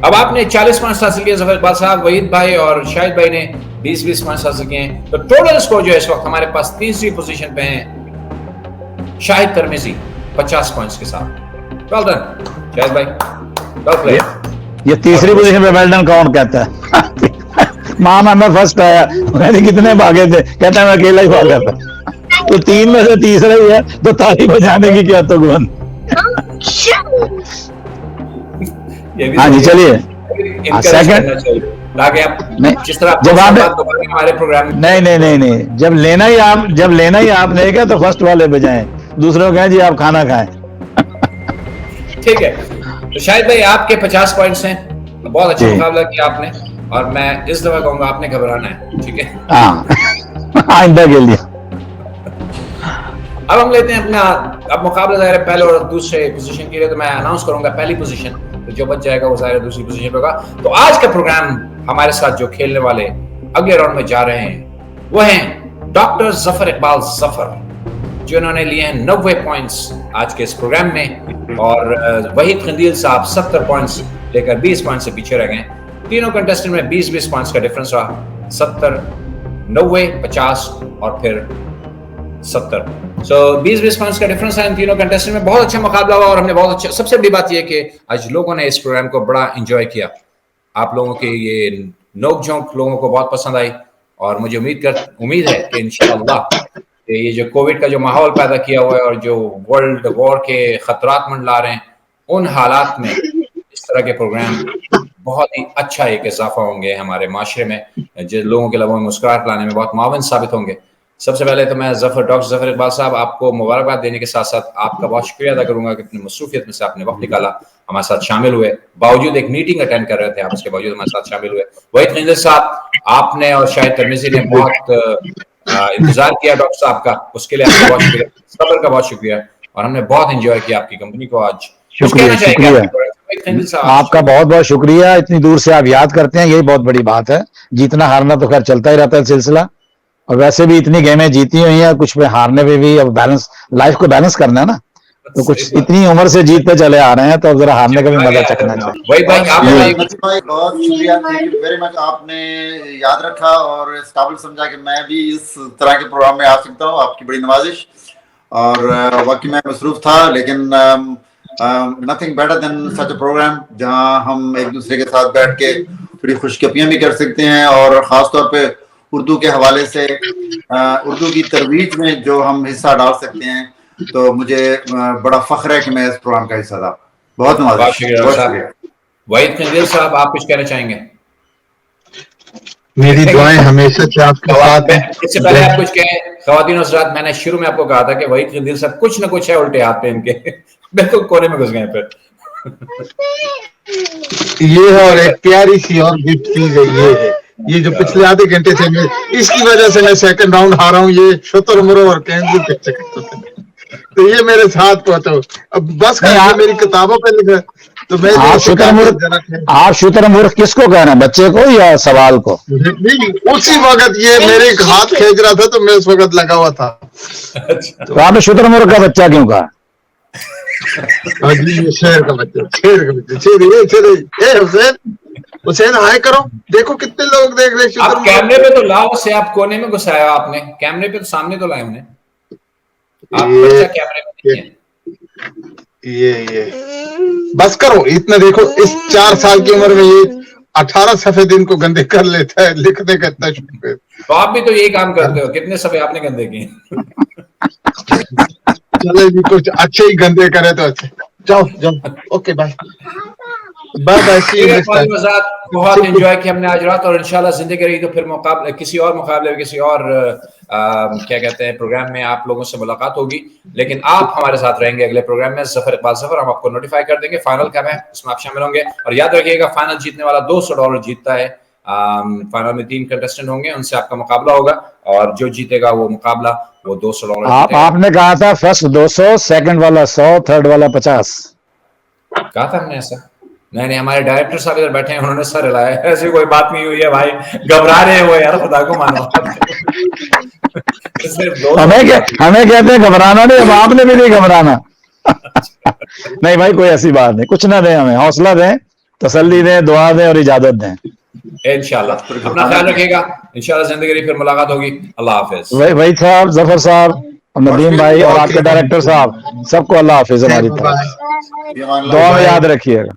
अब आपने 40 पॉइंट्स हासिल किए जफर इकबाल साहब, वहीद भाई और शाहिद भाई ने 20 पॉइंट्स हासिल किए हैं। तो टोटल स्कोर जो है इस वक्त हमारे पास तीसरी पोजीशन पे है शाहिद तरमिजी 50 पॉइंट्स के साथ। वेल डन शाहिद भाई, वेल प्लेड। ये तीसरी पोजीशन पे वेल डन कौन कहता है? मामा मैं फर्स्ट आया, मैंने कितने भागे थे, कहता है मैं अकेला ही भागा था। तो 3 में से तीसरा ही है, तो ताली बजाने की क्या तो गुण। हाँ जी चलिए। सेकंड ताकि आप नहीं, जिस तरह जब आप- हमारे प्रोग्राम में नहीं, जब लेना ही आपने क्या तो फर्स्ट वाले बजाएं, दूसरों कहें जी आप खाना खाएं। ठीक है। तो शाहिद भाई आपके 50 पॉइंट्स हैं, बहुत अच्छा जी। मुकाबला किया आपने, और मैं इस दफा कहूंगा आपने घबराना है, ठीक है। हाँ आइंदा के लिए। अब हम लेते हैं अपना, अब मुकाबला जाहिर है पहले और दूसरे पोजीशन के लिए, तो मैं अनाउंस करूंगा पहली पोजीशन, तो जो बच जाएगा वो जाहिर है दूसरी पोजीशन पे होगा। तो आज का प्रोग्राम हमारे साथ जो खेलने वाले अगले राउंड में जा रहे हैं वो हैं डॉक्टर जफर इकबाल जफर, जिन्होंने लिए हैं 90 पॉइंट्स आज के इस प्रोग्राम में, और वहीद खंदील साहब 70 पॉइंट्स लेकर 20 पॉइंट से पीछे रह गए। तीनों कंटेस्टेंट में 20 पॉइंट्स का डिफरेंस रहा, 70, 90, 50 और फिर 70। सो 20 पॉइंट्स का डिफरेंस है इन तीनों कंटेस्टेंट में। बहुत अच्छा मुकाबला हुआ और हमने बहुत अच्छा, सबसे बड़ी बात यह कि आज लोगों ने इस प्रोग्राम को बड़ा एंजॉय किया। आप लोगों के ये नोक झोंक लोगों को बहुत पसंद आई, और मुझे उम्मीद है कि इंशाअल्लाह ये जो कोविड का जो माहौल पैदा किया हुआ है और जो वर्ल्ड वॉर के खतरात मंडला रहे हैं, उन हालात में इस तरह के प्रोग्राम बहुत ही अच्छा एक इजाफा होंगे हमारे माशरे में, जिन लोगों के लबों में मुस्कुराहट लाने में बहुत मावन साबित होंगे। सबसे पहले तो मैं डॉक्टर जफर इकबाल साहब आपको मुबारकबाद देने के साथ साथ आपका बहुत शुक्रिया अदा करूंगा कि अपनी मसरूफियत में से आपने वक्त निकाला, हमारे साथ शामिल हुए, बावजूद एक मीटिंग अटेंड कर रहे थे आप, उसके बावजूद हमारे साथ शामिल हुए। वहीद खंदील साहब, आपने और शाहिद तरमिजी ने बहुत इंतजार किया डॉक्टर साहब का, उसके लिए आपका बहुत शुक्रिया, सबर का बहुत शुक्रिया, और हमने बहुत एंजॉय किया आपकी कंपनी को आज। शुक्रिया। आपका बहुत बहुत शुक्रिया, इतनी दूर से आप याद करते हैं, यही बहुत बड़ी बात है। जीतना हारना तो खैर चलता ही रहता है सिलसिला, और वैसे भी इतनी गेमें जीती हुई हैं, कुछ पे हारने पे भी अब बैलेंस, लाइफ को बैलेंस करना है ना, तो कुछ इतनी उम्र से जीतते चले आ रहे हैं, तो अब जरा हारने का भी मजा चखना चाहिए। वही भाई आप नजीब भाई बहुत शुक्रिया, थैंक यू वेरी मच, आपने याद रखा और इस काबिल समझा कि मैं भी इस तरह के प्रोग्राम में आ सकता हूँ, आपकी बड़ी नवाजिश। और वाकई मैं मसरूफ था, लेकिन नथिंग बेटर देन सच अ प्रोग्राम जहां हम एक दूसरे के साथ बैठ के थोड़ी खुशगपियां भी कर सकते हैं, और खास तौर पे उर्दू के हवाले से उर्दू की तरवीज में जो हम हिस्सा डाल सकते हैं, तो मुझे बड़ा फख्र है कि मैं इस प्रोग्राम का हिस्सा था। बहुत नवाजिश। वहीद खंजीर साहब, आप कुछ कहना चाहेंगे? मेरी दुआएं हमेशा से आपके साथ हैं। इससे पहले आप कुछ कहें ख्वातीन हज़रात, मैंने शुरू में आपको कहा था कि वहीद खंजीर साहब कुछ ना कुछ है उल्टे हाथ पे इनके, बिल्कुल कोने में घुस गए फिर। ये है, और एक प्यारी सी और गिफ्ट चीज है, ये है, ये जो पिछले आधे घंटे से मैं इसकी वजह से मैं सेकंड राउंड हारा हूँ, ये शुतुरमुर्ग और कैंसू के चक्कर। तो ये मेरे साथ पहुंचो, अब बस कर मेरी किताबों पे लिखा, तो मैं आप शुतुरमुर्ग किसको कह रहे हैं, बच्चे को या सवाल को? नहीं, उसी वक्त ये मेरे हाथ खींच रहा था, तो मैं उस वक्त लगा हुआ था। तो आपने शुतुरमुर्ग का बच्चा क्यों कहा? ये शेर का बच्चा, शेर हुसैन हाय करो, देखो कितने लोग देख रहे हैं। आप कैमरे पे तो लाओ से, आप कोने में घुसाया आपने, कैमरे पे तो सामने तो लाए उन्हें, आप बच्चा कैमरे में नहीं है। ये बस करो, इतना देखो, इस 4 साल की उम्र में ये 18 सफे दिन को गंदे कर लेता है, लिखने का इतना शौक है। तो आप भी तो यही काम करते हो, कितने सफे आपने गंदे किए? चले जी, कुछ अच्छे ही गंदे करे तो अच्छे। जाओ, ओके बाय बाय। बहुत एंजॉय किया हमने आज रात, और इंशाल्लाह जिंदगी रही तो फिर मुकाबले, किसी और मुकाबले, किसी और क्या कहते हैं प्रोग्राम में आप लोगों से मुलाकात होगी। लेकिन आप हमारे साथ रहेंगे अगले प्रोग्राम में, जफर इकबाल जफर, हम आपको नोटिफाई कर देंगे फाइनल कब है, उसमें आप शामिल होंगे। और याद रखिएगा, फाइनल जीतने वाला $200 जीतता है। फाइनल में 3 कंटेस्टेंट होंगे, उनसे आपका मुकाबला होगा, और जो जीतेगा वो मुकाबला वो $200 आपने कहा था फर्स्ट 200, सेकंड वाला 100, थर्ड वाला 50 कहा था हमने ऐसा? नहीं, हमारे डायरेक्टर साहब इधर बैठे हैं, उन्होंने सर हिलाया, ऐसी कोई बात नहीं हुई है भाई, घबरा रहे हैं वो यार, खुदा को मानो। हमें कहते हैं घबराना नहीं, अब आपने भी नहीं घबराना। नहीं भाई, कोई ऐसी बात नहीं, कुछ ना दें, हमें हौसला दें, तसल्ली दें, दुआ दें और इजाजत दें। इंशाल्लाह अपना ख्याल रखिएगा, इंशाल्लाह जिंदगी फिर मुलाकात होगी। अल्लाह हाफिज। वही साहब, जफर साहब, नदीम भाई और आपके डायरेक्टर साहब, सबको अल्लाह हाफिज। हमारी तरफ दुआ में याद रखिएगा।